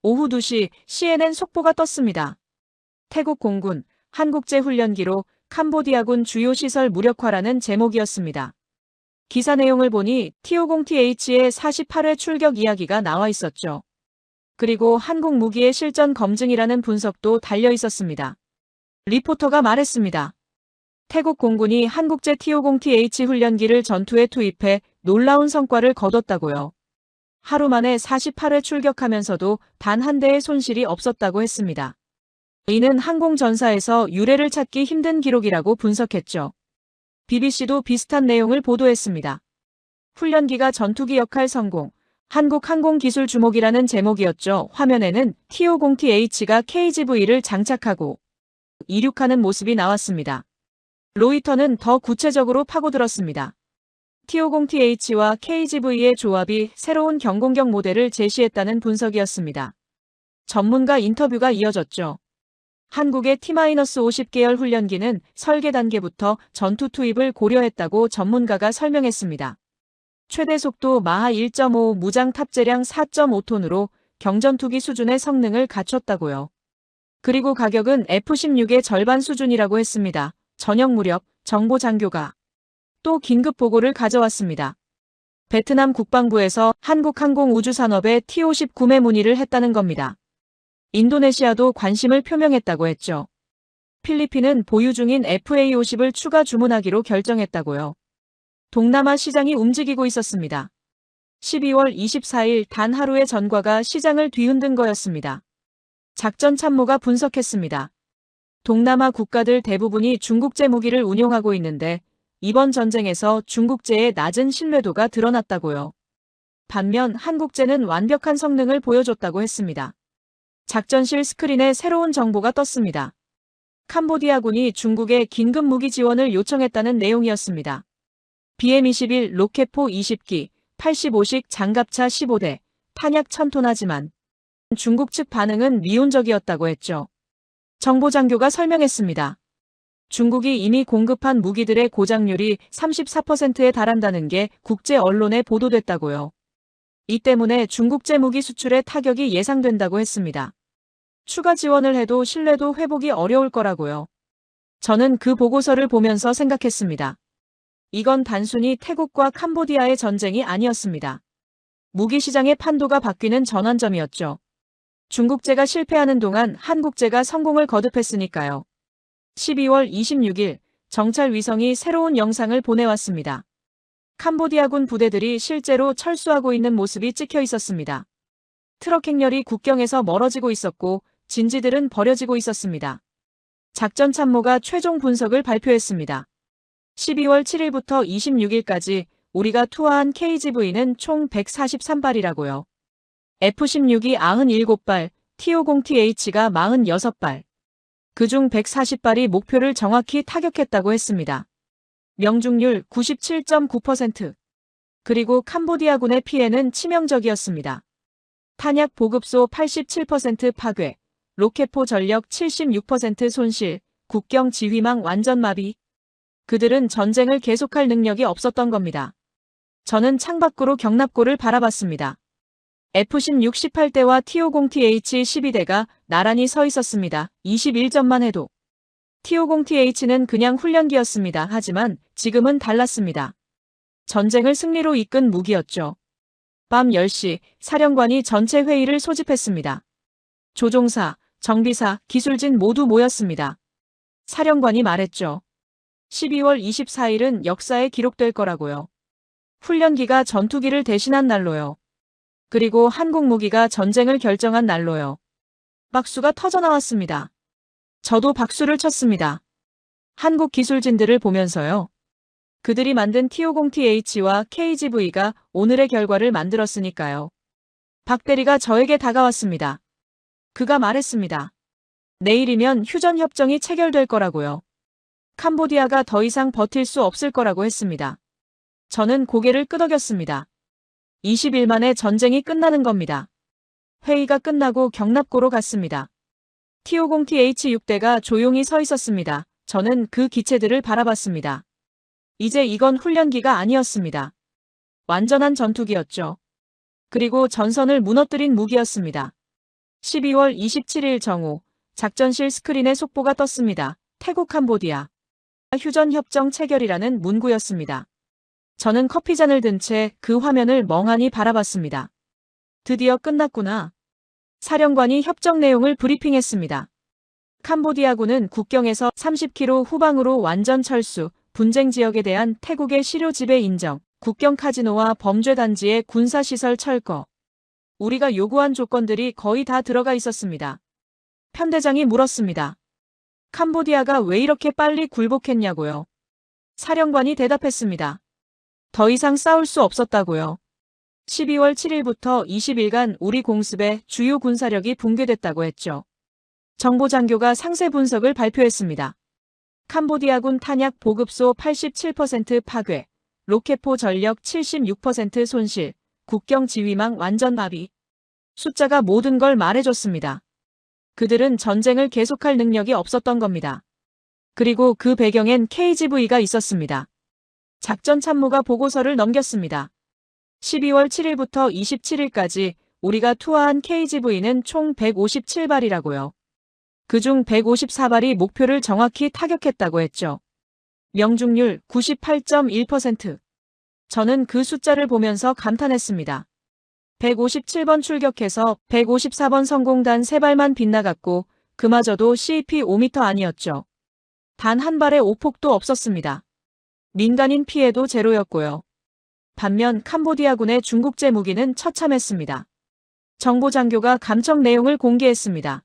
오후 2시 CNN 속보가 떴습니다. 태국 공군 한국제훈련기로 캄보디아군 주요 시설 무력화라는 제목이었습니다. 기사 내용을 보니 T-50TH의 48회 출격 이야기가 나와 있었죠. 그리고 한국 무기의 실전 검증이라는 분석도 달려 있었습니다. 리포터가 말했습니다. 태국 공군이 한국제 T-50TH 훈련기를 전투에 투입해 놀라운 성과를 거뒀다고요. 하루 만에 48회 출격하면서도 단 한 대의 손실이 없었다고 했습니다. 이는 항공전사에서 유례를 찾기 힘든 기록이라고 분석했죠. BBC도 비슷한 내용을 보도했습니다. 훈련기가 전투기 역할 성공, 한국 항공기술 주목이라는 제목이었죠. 화면에는 T-50TH가 KGV를 장착하고 이륙하는 모습이 나왔습니다. 로이터는 더 구체적으로 파고들었습니다. T-50TH와 KGV의 조합이 새로운 경공격 모델을 제시했다는 분석이었습니다. 전문가 인터뷰가 이어졌죠. 한국의 T-50 계열 훈련기는 설계 단계부터 전투 투입을 고려했다고 전문가가 설명했습니다. 최대 속도 마하 1.5 무장 탑재량 4.5톤으로 경전투기 수준의 성능을 갖췄다고요. 그리고 가격은 F-16의 절반 수준이라고 했습니다. 저녁 무렵 정보장교가 또 긴급 보고를 가져왔습니다. 베트남 국방부에서 한국항공우주산업에 T-50 구매 문의를 했다는 겁니다. 인도네시아도 관심을 표명했다고 했죠. 필리핀은 보유 중인 FA-50을 추가 주문하기로 결정했다고요. 동남아 시장이 움직이고 있었습니다. 12월 24일 단 하루의 전과가 시장을 뒤흔든 거였습니다. 작전 참모가 분석했습니다. 동남아 국가들 대부분이 중국제 무기를 운용하고 있는데 이번 전쟁에서 중국제의 낮은 신뢰도가 드러났다고요. 반면 한국제는 완벽한 성능을 보여줬다고 했습니다. 작전실 스크린에 새로운 정보가 떴습니다. 캄보디아군이 중국에 긴급 무기 지원을 요청했다는 내용이었습니다. BM-21 로켓포 20기, 85식 장갑차 15대, 탄약 1000톤. 중국 측 반응은 미온적이었다고 했죠. 정보장교가 설명했습니다. 중국이 이미 공급한 무기들의 고장률이 34%에 달한다는 게 국제 언론에 보도됐다고요. 이 때문에 중국제 무기 수출에 타격이 예상된다고 했습니다. 추가 지원을 해도 신뢰도 회복이 어려울 거라고요. 저는 그 보고서를 보면서 생각했습니다. 이건 단순히 태국과 캄보디아의 전쟁이 아니었습니다. 무기 시장의 판도가 바뀌는 전환점이었죠. 중국제가 실패하는 동안 한국제가 성공을 거듭했으니까요. 12월 26일 정찰 위성이 새로운 영상을 보내왔습니다. 캄보디아군 부대들이 실제로 철수하고 있는 모습이 찍혀 있었습니다. 트럭 행렬이 국경에서 멀어지고 있었고 진지들은 버려지고 있었습니다. 작전 참모가 최종 분석을 발표했습니다. 12월 7일부터 26일까지 우리가 투하한 KGV는 총 143발이라고요. F-16이 97발, T-50TH가 46발. 그중 140발이 목표를 정확히 타격했다고 했습니다. 명중률 97.9%. 그리고 캄보디아군의 피해는 치명적이었습니다. 탄약 보급소 87% 파괴, 로켓포 전력 76% 손실, 국경 지휘망 완전 마비. 그들은 전쟁을 계속할 능력이 없었던 겁니다. 저는 창밖으로 경납고를 바라봤습니다. F-16 18대와 T-50TH 12대가 나란히 서 있었습니다. 21점만 해도. T-50TH는 그냥 훈련기였습니다. 하지만 지금은 달랐습니다. 전쟁을 승리로 이끈 무기였죠. 밤 10시 사령관이 전체 회의를 소집했습니다. 조종사, 정비사, 기술진 모두 모였습니다. 사령관이 말했죠. 12월 24일은 역사에 기록될 거라고요. 훈련기가 전투기를 대신한 날로요. 그리고 한국 무기가 전쟁을 결정한 날로요. 박수가 터져나왔습니다. 저도 박수를 쳤습니다. 한국 기술진들을 보면서요. 그들이 만든 T-50TH와 KGV가 오늘의 결과를 만들었으니까요. 박 대리가 저에게 다가왔습니다. 그가 말했습니다. 내일이면 휴전협정이 체결될 거라고요. 캄보디아가 더 이상 버틸 수 없을 거라고 했습니다. 저는 고개를 끄덕였습니다. 20일 만에 전쟁이 끝나는 겁니다. 회의가 끝나고 경납고로 갔습니다. T-50TH 6대가 조용히 서 있었습니다. 저는 그 기체들을 바라봤습니다. 이제 이건 훈련기가 아니었습니다. 완전한 전투기였죠. 그리고 전선을 무너뜨린 무기였습니다. 12월 27일 정오, 작전실 스크린에 속보가 떴습니다. 태국 캄보디아 휴전협정 체결이라는 문구였습니다. 저는 커피잔을 든 채 그 화면을 멍하니 바라봤습니다. 드디어 끝났구나. 사령관이 협정 내용을 브리핑했습니다. 캄보디아군은 국경에서 30km 후방으로 완전 철수, 분쟁 지역에 대한 태국의 실효 지배 인정, 국경 카지노와 범죄 단지의 군사시설 철거. 우리가 요구한 조건들이 거의 다 들어가 있었습니다. 편대장이 물었습니다. 캄보디아가 왜 이렇게 빨리 굴복했냐고요. 사령관이 대답했습니다. 더 이상 싸울 수 없었다고요. 12월 7일부터 20일간 우리 공습에 주요 군사력이 붕괴됐다고 했죠. 정보장교가 상세 분석을 발표했습니다. 캄보디아군 탄약 보급소 87% 파괴, 로켓포 전력 76% 손실, 국경 지휘망 완전 마비. 숫자가 모든 걸 말해줬습니다. 그들은 전쟁을 계속할 능력이 없었던 겁니다. 그리고 그 배경엔 KGV가 있었습니다. 작전 참모가 보고서를 넘겼습니다. 12월 7일부터 27일까지 우리가 투하한 KGV는 총 157발이라고요. 그중 154발이 목표를 정확히 타격했다고 했죠. 명중률 98.1%. 저는 그 숫자를 보면서 감탄했습니다. 157번 출격해서 154번 성공단 3발만 빗나갔고 그마저도 CP 5m 아니었죠. 단 한 발의 오폭도 없었습니다. 민간인 피해도 제로였고요. 반면 캄보디아군의 중국제 무기는 처참했습니다. 정보장교가 감청 내용을 공개했습니다.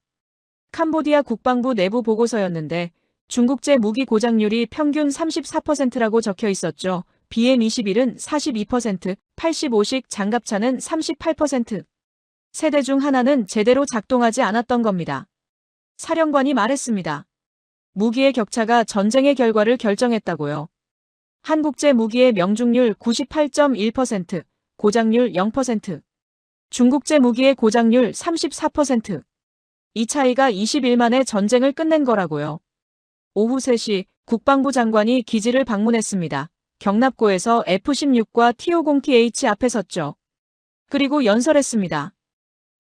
캄보디아 국방부 내부 보고서였는데 중국제 무기 고장률이 평균 34%라고 적혀 있었죠. BM-21은 42%, 85식 장갑차는 38%. 세대 중 하나는 제대로 작동하지 않았던 겁니다. 사령관이 말했습니다. 무기의 격차가 전쟁의 결과를 결정했다고요. 한국제 무기의 명중률 98.1%, 고장률 0%. 중국제 무기의 고장률 34%. 이 차이가 20일 만에 전쟁을 끝낸 거라고요. 오후 3시 국방부 장관이 기지를 방문했습니다. 경납고에서 F-16과 T-50TH 앞에 섰죠. 그리고 연설했습니다.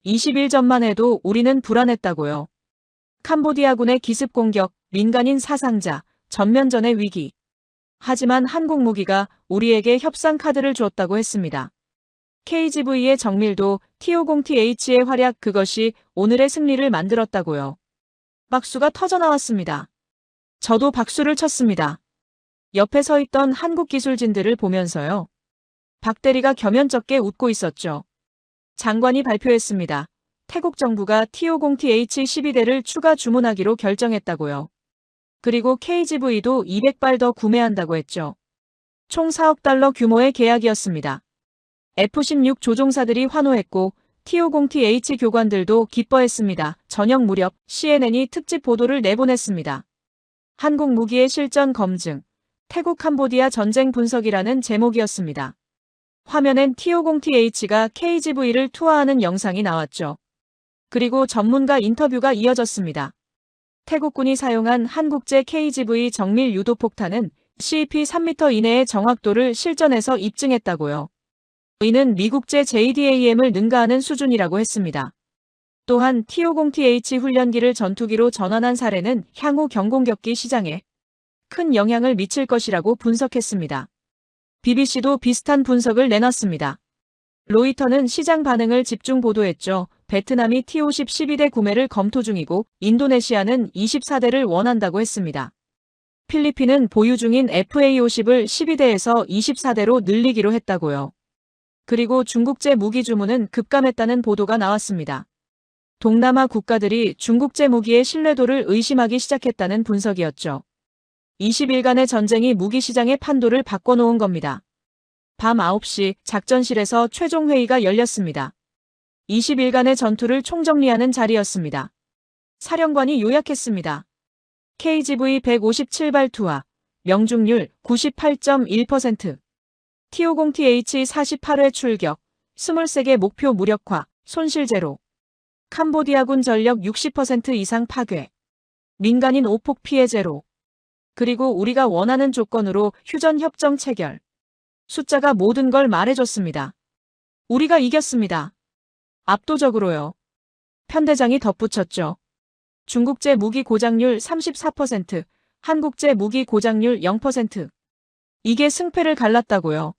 20일 전만 해도 우리는 불안했다고요. 캄보디아군의 기습 공격, 민간인 사상자, 전면전의 위기. 하지만 한국 무기가 우리에게 협상 카드를 주었다고 했습니다. KGV의 정밀도, T-50TH의 활약 그것이 오늘의 승리를 만들었다고요. 박수가 터져나왔습니다. 저도 박수를 쳤습니다. 옆에 서 있던 한국 기술진들을 보면서요. 박 대리가 겸연쩍게 웃고 있었죠. 장관이 발표했습니다. 태국 정부가 T-50TH 12대를 추가 주문하기로 결정했다고요. 그리고 KGV도 200발 더 구매한다고 했죠. 총 4억 달러 규모의 계약이었습니다. F-16 조종사들이 환호했고 T-50TH 교관들도 기뻐했습니다. 저녁 무렵 CNN이 특집 보도를 내보냈습니다. 한국 무기의 실전 검증, 태국 캄보디아 전쟁 분석이라는 제목이었습니다. 화면엔 T-50TH가 KGV를 투하하는 영상이 나왔죠. 그리고 전문가 인터뷰가 이어졌습니다. 태국군이 사용한 한국제 KGV 정밀 유도폭탄은 CP 3m 이내의 정확도를 실전에서 입증했다고요. 이는 미국제 JDAM을 능가하는 수준이라고 했습니다. 또한 T-50TH 훈련기를 전투기로 전환한 사례는 향후 경공격기 시장에 큰 영향을 미칠 것이라고 분석했습니다. BBC도 비슷한 분석을 내놨습니다. 로이터는 시장 반응을 집중 보도했죠. 베트남이 T-50 12대 구매를 검토 중이고 인도네시아는 24대를 원한다고 했습니다. 필리핀은 보유 중인 FA-50을 12대에서 24대로 늘리기로 했다고요. 그리고 중국제 무기 주문은 급감했다는 보도가 나왔습니다. 동남아 국가들이 중국제 무기의 신뢰도를 의심하기 시작했다는 분석이었죠. 20일간의 전쟁이 무기 시장의 판도를 바꿔놓은 겁니다. 밤 9시 작전실에서 최종 회의가 열렸습니다. 20일간의 전투를 총정리하는 자리였습니다. 사령관이 요약했습니다. KGV 157발 투하, 명중률 98.1%, T-50TH 48회 출격, 23개 목표 무력화, 손실 제로, 캄보디아군 전력 60% 이상 파괴, 민간인 오폭 피해 제로, 그리고 우리가 원하는 조건으로 휴전 협정 체결. 숫자가 모든 걸 말해줬습니다. 우리가 이겼습니다. 압도적으로요. 편대장이 덧붙였죠. 중국제 무기 고장률 34%, 한국제 무기 고장률 0%. 이게 승패를 갈랐다고요.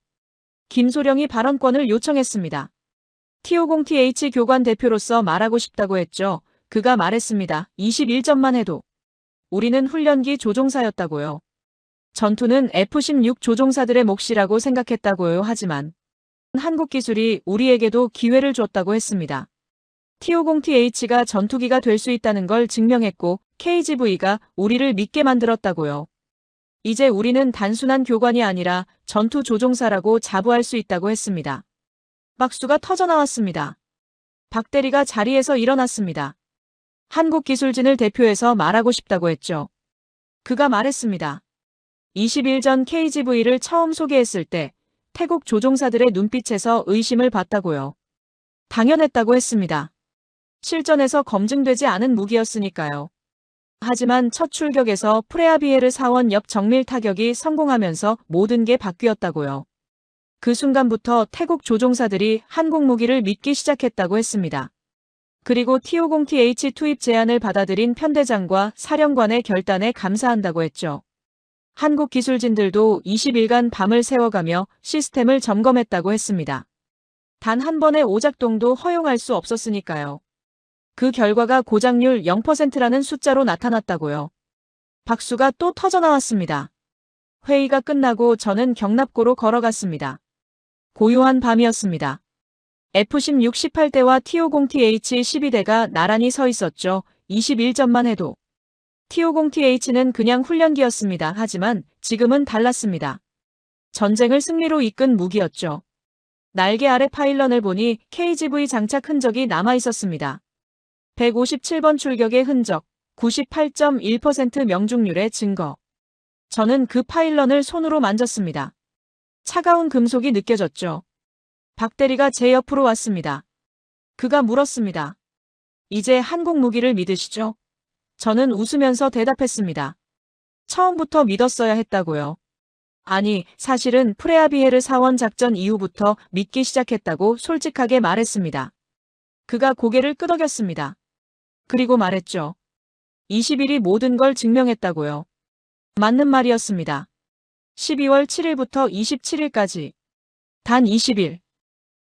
김소령이 발언권을 요청했습니다. T-50TH 교관 대표로서 말하고 싶다고 했죠. 그가 말했습니다. 21점만 해도 우리는 훈련기 조종사였다고요. 전투는 F-16 조종사들의 몫이라고 생각했다고요. 하지만 한국 기술이 우리에게도 기회를 줬다고 했습니다. T-50TH가 전투기가 될 수 있다는 걸 증명했고 KGV가 우리를 믿게 만들었다고요. 이제 우리는 단순한 교관이 아니라 전투 조종사라고 자부할 수 있다고 했습니다. 박수가 터져나왔습니다. 박 대리가 자리에서 일어났습니다. 한국기술진을 대표해서 말하고 싶다고 했죠. 그가 말했습니다. 20일 전 KGV를 처음 소개했을 때 태국 조종사들의 눈빛에서 의심을 받다고요. 당연했다고 했습니다. 실전에서 검증되지 않은 무기였으니까요. 하지만 첫 출격에서 프레아비에르 사원 옆 정밀 타격이 성공하면서 모든 게 바뀌었다고요. 그 순간부터 태국 조종사들이 한국 무기를 믿기 시작했다고 했습니다. 그리고 T-50TH 투입 제안을 받아들인 편대장과 사령관의 결단에 감사한다고 했죠. 한국 기술진들도 20일간 밤을 새워가며 시스템을 점검했다고 했습니다. 단 한 번의 오작동도 허용할 수 없었으니까요. 그 결과가 고장률 0%라는 숫자로 나타났다고요. 박수가 또 터져나왔습니다. 회의가 끝나고 저는 경납고로 걸어갔습니다. 고요한 밤이었습니다. F-16 18대와 T-50TH 12대가 나란히 서 있었죠. 21점만 해도. T-50TH는 그냥 훈련기였습니다. 하지만 지금은 달랐습니다. 전쟁을 승리로 이끈 무기였죠. 날개 아래 파일런을 보니 KGV 장착 흔적이 남아 있었습니다. 157번 출격의 흔적, 98.1% 명중률의 증거. 저는 그 파일런을 손으로 만졌습니다. 차가운 금속이 느껴졌죠. 박 대리가 제 옆으로 왔습니다. 그가 물었습니다. 이제 한국 무기를 믿으시죠? 저는 웃으면서 대답했습니다. 처음부터 믿었어야 했다고요. 아니, 사실은 프레아비에르 사원 작전 이후부터 믿기 시작했다고 솔직하게 말했습니다. 그가 고개를 끄덕였습니다. 그리고 말했죠. 20일이 모든 걸 증명했다고요. 맞는 말이었습니다. 12월 7일부터 27일까지. 단 20일.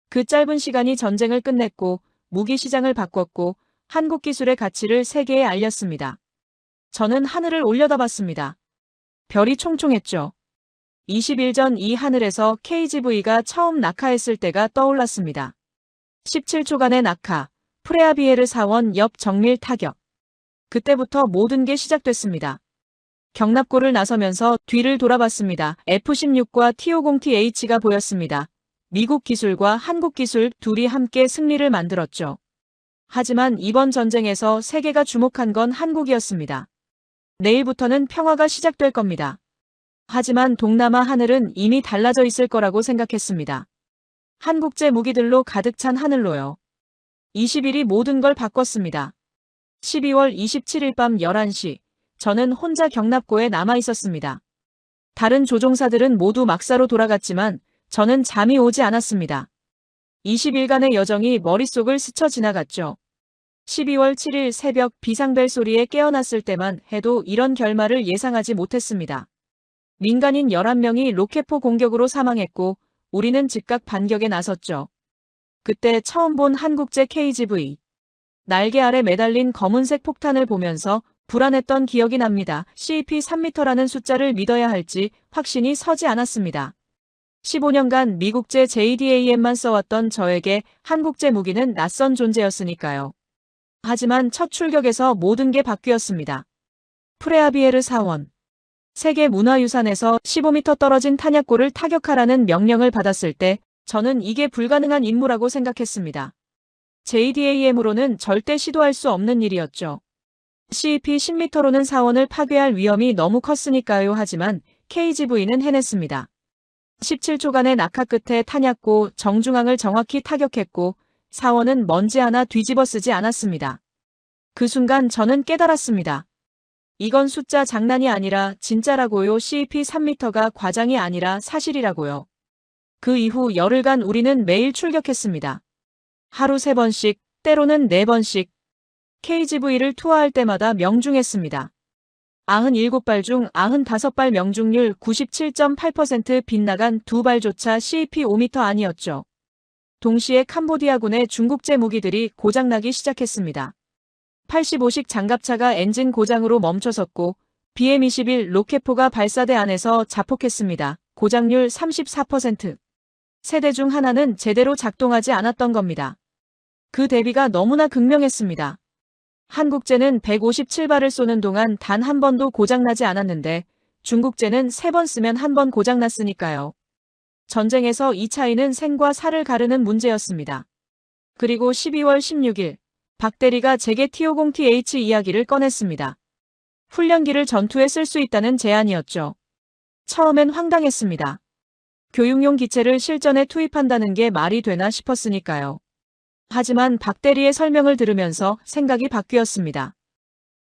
그 짧은 시간이 전쟁을 끝냈고 무기 시장을 바꿨고 한국 기술의 가치를 세계에 알렸습니다. 저는 하늘을 올려다봤습니다. 별이 총총했죠. 20일 전 이 하늘에서 KGV가 처음 낙하했을 때가 떠올랐습니다. 17초간의 낙하, 프레아비에르 사원 옆 정밀 타격. 그때부터 모든 게 시작됐습니다. 경납고를 나서면서 뒤를 돌아봤습니다. F-16과 T-50TH가 보였습니다. 미국 기술과 한국 기술 둘이 함께 승리를 만들었죠. 하지만 이번 전쟁에서 세계가 주목한 건 한국이었습니다. 내일부터는 평화가 시작될 겁니다. 하지만 동남아 하늘은 이미 달라져 있을 거라고 생각했습니다. 한국제 무기들로 가득 찬 하늘로요. 20일이 모든 걸 바꿨습니다. 12월 27일 밤 11시, 저는 혼자 경납고에 남아 있었습니다. 다른 조종사들은 모두 막사로 돌아갔지만 저는 잠이 오지 않았습니다. 20일간의 여정이 머릿속을 스쳐 지나갔죠. 12월 7일 새벽 비상벨 소리에 깨어났을 때만 해도 이런 결말을 예상하지 못했습니다. 민간인 11명이 로켓포 공격으로 사망했고 우리는 즉각 반격에 나섰죠. 그때 처음 본 한국제 KGV. 날개 아래 매달린 검은색 폭탄을 보면서 불안했던 기억이 납니다. CP 3m라는 숫자를 믿어야 할지 확신이 서지 않았습니다. 15년간 미국제 JDAM만 써왔던 저에게 한국제 무기는 낯선 존재였으니까요. 하지만 첫 출격에서 모든 게 바뀌었습니다. 프레아비에르 사원. 세계 문화유산에서 15m 떨어진 탄약고를 타격하라는 명령을 받았을 때 저는 이게 불가능한 임무라고 생각했습니다. JDAM으로는 절대 시도할 수 없는 일이었죠. CP 10m로는 사원을 파괴할 위험이 너무 컸으니까요. 하지만 KGV는 해냈습니다. 17초간의 낙하 끝에 탄약고 정중앙을 정확히 타격했고 사원은 먼지 하나 뒤집어 쓰지 않았습니다. 그 순간 저는 깨달았습니다. 이건 숫자 장난이 아니라 진짜라고요. CP 3m가 과장이 아니라 사실이라고요. 그 이후 열흘간 우리는 매일 출격했습니다. 하루 3번씩, 때로는 4번씩. KGV를 투하할 때마다 명중했습니다. 97발 중 95발 명중률 97.8% 빗나간 2발조차 CP 5m 아니었죠. 동시에 캄보디아군의 중국제 무기들이 고장나기 시작했습니다. 85식 장갑차가 엔진 고장으로 멈춰섰고 BM-21 로켓포가 발사대 안에서 자폭했습니다. 고장률 34%. 세대 중 하나는 제대로 작동하지 않았던 겁니다. 그 대비가 너무나 극명했습니다. 한국제는 157발을 쏘는 동안 단 한 번도 고장나지 않았는데 중국제는 3번 쓰면 한 번 고장났으니까요. 전쟁에서 이 차이는 생과 사를 가르는 문제였습니다. 그리고 12월 16일 박 대리가 제게 T-50TH 이야기를 꺼냈습니다. 훈련기를 전투에 쓸 수 있다는 제안이었죠. 처음엔 황당했습니다. 교육용 기체를 실전에 투입한다는 게 말이 되나 싶었으니까요. 하지만 박 대리의 설명을 들으면서 생각이 바뀌었습니다.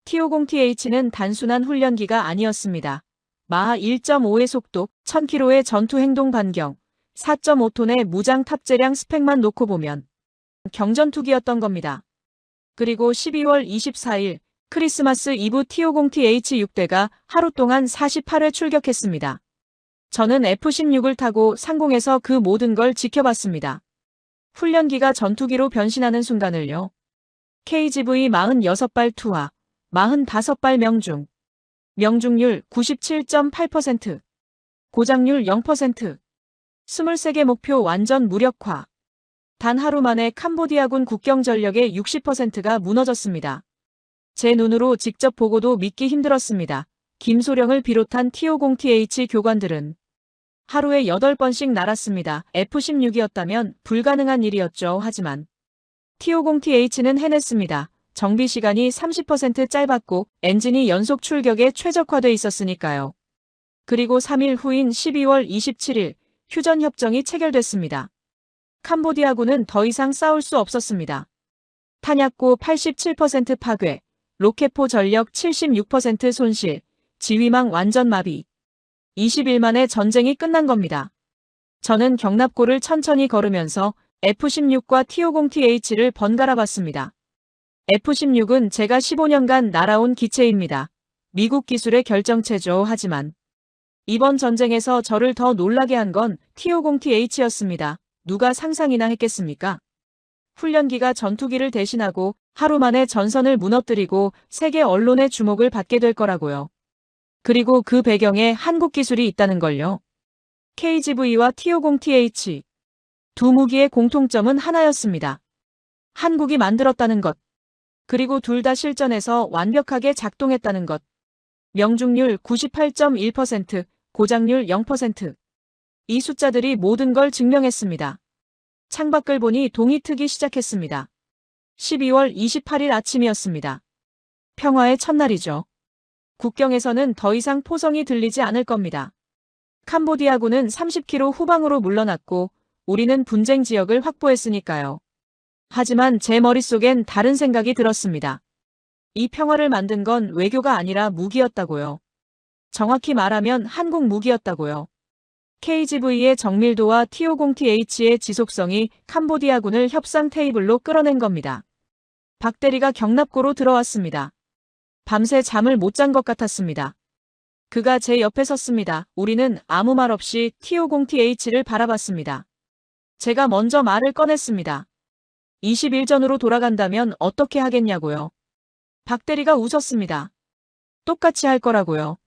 T-50TH는 단순한 훈련기가 아니었습니다. 마하 1.5의 속도, 1000km의 전투 행동 반경, 4.5톤의 무장 탑재량 스펙만 놓고 보면 경전투기였던 겁니다. 그리고 12월 24일 크리스마스 이브 T-50TH 6대가 하루 동안 48회 출격했습니다. 저는 F-16을 타고 상공에서 그 모든 걸 지켜봤습니다. 훈련기가 전투기로 변신하는 순간을요. KGV 46발 투하, 45발 명중. 명중률 97.8%. 고장률 0%. 23개 목표 완전 무력화. 단 하루 만에 캄보디아군 국경 전력의 60%가 무너졌습니다. 제 눈으로 직접 보고도 믿기 힘들었습니다. 김소령을 비롯한 T-50TH 교관들은 하루에 8번씩 날았습니다. F-16이었다면 불가능한 일이었죠. 하지만 T-50TH는 해냈습니다. 정비 시간이 30% 짧았고 엔진이 연속 출격에 최적화돼 있었으니까요. 그리고 3일 후인 12월 27일 휴전협정이 체결됐습니다. 캄보디아군은 더 이상 싸울 수 없었습니다. 탄약고 87% 파괴, 로켓포 전력 76% 손실, 지휘망 완전 마비. 20일 만에 전쟁이 끝난 겁니다. 저는 경납고를 천천히 걸으면서 F-16과 T-50TH를 번갈아 봤습니다. F-16은 제가 15년간 날아온 기체입니다. 미국 기술의 결정체죠. 하지만 이번 전쟁에서 저를 더 놀라게 한 건 T-50TH였습니다. 누가 상상이나 했겠습니까? 훈련기가 전투기를 대신하고 하루 만에 전선을 무너뜨리고 세계 언론의 주목을 받게 될 거라고요. 그리고 그 배경에 한국 기술이 있다는 걸요. KGV와 T-50TH. 두 무기의 공통점은 하나였습니다. 한국이 만들었다는 것. 그리고 둘 다 실전에서 완벽하게 작동했다는 것. 명중률 98.1%, 고장률 0%. 이 숫자들이 모든 걸 증명했습니다. 창밖을 보니 동이 트기 시작했습니다. 12월 28일 아침이었습니다. 평화의 첫날이죠. 국경에서는 더 이상 포성이 들리지 않을 겁니다. 캄보디아군은 30km 후방으로 물러났고 우리는 분쟁 지역을 확보했으니까요. 하지만 제 머릿속엔 다른 생각이 들었습니다. 이 평화를 만든 건 외교가 아니라 무기였다고요. 정확히 말하면 한국 무기였다고요. KGV의 정밀도와 T50TH의 지속성이 캄보디아군을 협상 테이블로 끌어낸 겁니다. 박 대리가 경납고로 들어왔습니다. 밤새 잠을 못 잔 것 같았습니다. 그가 제 옆에 섰습니다. 우리는 아무 말 없이 T50TH를 바라봤습니다. 제가 먼저 말을 꺼냈습니다. 20일 전으로 돌아간다면 어떻게 하겠냐고요. 박 대리가 웃었습니다. 똑같이 할 거라고요.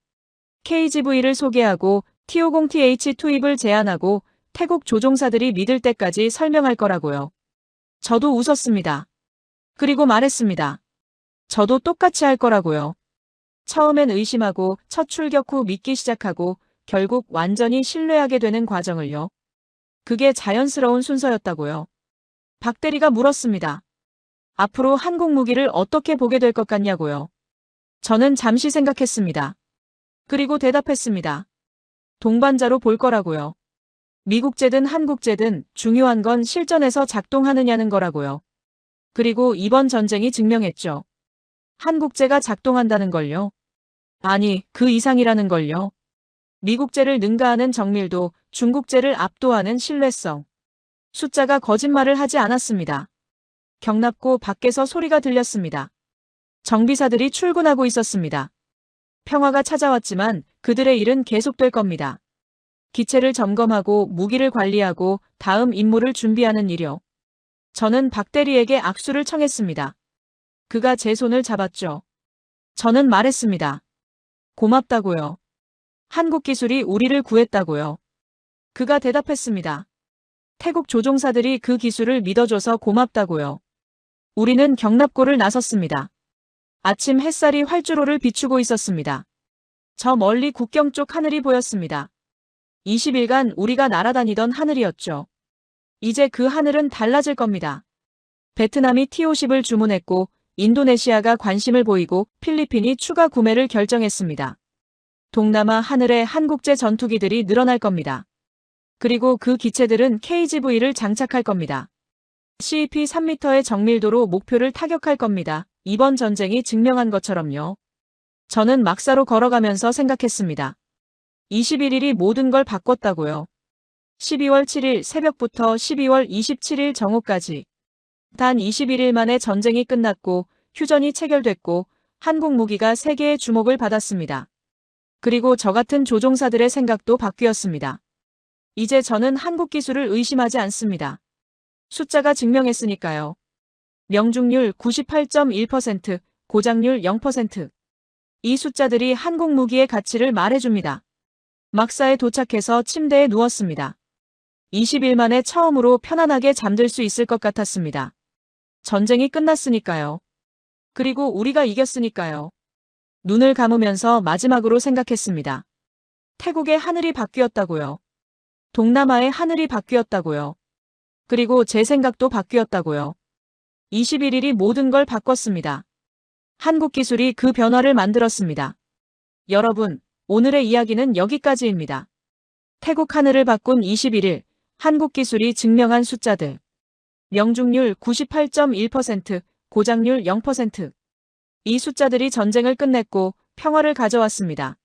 KGV를 소개하고 T50TH 투입을 제안하고 태국 조종사들이 믿을 때까지 설명할 거라고요. 저도 웃었습니다. 그리고 말했습니다. 저도 똑같이 할 거라고요. 처음엔 의심하고 첫 출격 후 믿기 시작하고 결국 완전히 신뢰하게 되는 과정을요. 그게 자연스러운 순서였다고요. 박 대리가 물었습니다. 앞으로 한국 무기를 어떻게 보게 될 것 같냐고요. 저는 잠시 생각했습니다. 그리고 대답했습니다. 동반자로 볼 거라고요. 미국제든 한국제든 중요한 건 실전에서 작동하느냐는 거라고요. 그리고 이번 전쟁이 증명했죠. 한국제가 작동한다는 걸요. 아니, 그 이상이라는 걸요. 미국제를 능가하는 정밀도, 중국제를 압도하는 신뢰성. 숫자가 거짓말을 하지 않았습니다. 경납고 밖에서 소리가 들렸습니다. 정비사들이 출근하고 있었습니다. 평화가 찾아왔지만 그들의 일은 계속될 겁니다. 기체를 점검하고 무기를 관리하고 다음 임무를 준비하는 일이요. 저는 박 대리에게 악수를 청했습니다. 그가 제 손을 잡았죠. 저는 말했습니다. 고맙다고요. 한국 기술이 우리를 구했다고요. 그가 대답했습니다. 태국 조종사들이 그 기술을 믿어줘서 고맙다고요. 우리는 경납고를 나섰습니다. 아침 햇살이 활주로를 비추고 있었습니다. 저 멀리 국경 쪽 하늘이 보였습니다. 20일간 우리가 날아다니던 하늘이었죠. 이제 그 하늘은 달라질 겁니다. 베트남이 T-50을 주문했고 인도네시아가 관심을 보이고 필리핀이 추가 구매를 결정했습니다. 동남아 하늘에 한국제 전투기들이 늘어날 겁니다. 그리고 그 기체들은 KGV를 장착할 겁니다. CEP 3m의 정밀도로 목표를 타격할 겁니다. 이번 전쟁이 증명한 것처럼요. 저는 막사로 걸어가면서 생각했습니다. 21일이 모든 걸 바꿨다고요. 12월 7일 새벽부터 12월 27일 정오까지. 단 21일 만에 전쟁이 끝났고 휴전이 체결됐고 한국 무기가 세계의 주목을 받았습니다. 그리고 저 같은 조종사들의 생각도 바뀌었습니다. 이제 저는 한국 기술을 의심하지 않습니다. 숫자가 증명했으니까요. 명중률 98.1%, 고장률 0%. 이 숫자들이 한국 무기의 가치를 말해줍니다. 막사에 도착해서 침대에 누웠습니다. 20일 만에 처음으로 편안하게 잠들 수 있을 것 같았습니다. 전쟁이 끝났으니까요. 그리고 우리가 이겼으니까요. 눈을 감으면서 마지막으로 생각했습니다. 태국의 하늘이 바뀌었다고요. 동남아의 하늘이 바뀌었다고요. 그리고 제 생각도 바뀌었다고요. 21일이 모든 걸 바꿨습니다. 한국 기술이 그 변화를 만들었습니다. 여러분, 오늘의 이야기는 여기까지입니다. 태국 하늘을 바꾼 21일, 한국 기술이 증명한 숫자들. 명중률 98.1%, 고장률 0%. 이 숫자들이 전쟁을 끝냈고 평화를 가져왔습니다.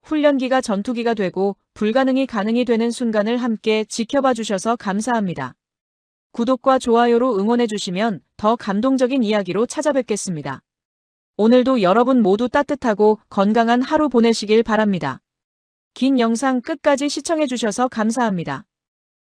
훈련기가 전투기가 되고 불가능이 가능이 되는 순간을 함께 지켜봐 주셔서 감사합니다. 구독과 좋아요로 응원해 주시면 더 감동적인 이야기로 찾아뵙겠습니다. 오늘도 여러분 모두 따뜻하고 건강한 하루 보내시길 바랍니다. 긴 영상 끝까지 시청해 주셔서 감사합니다.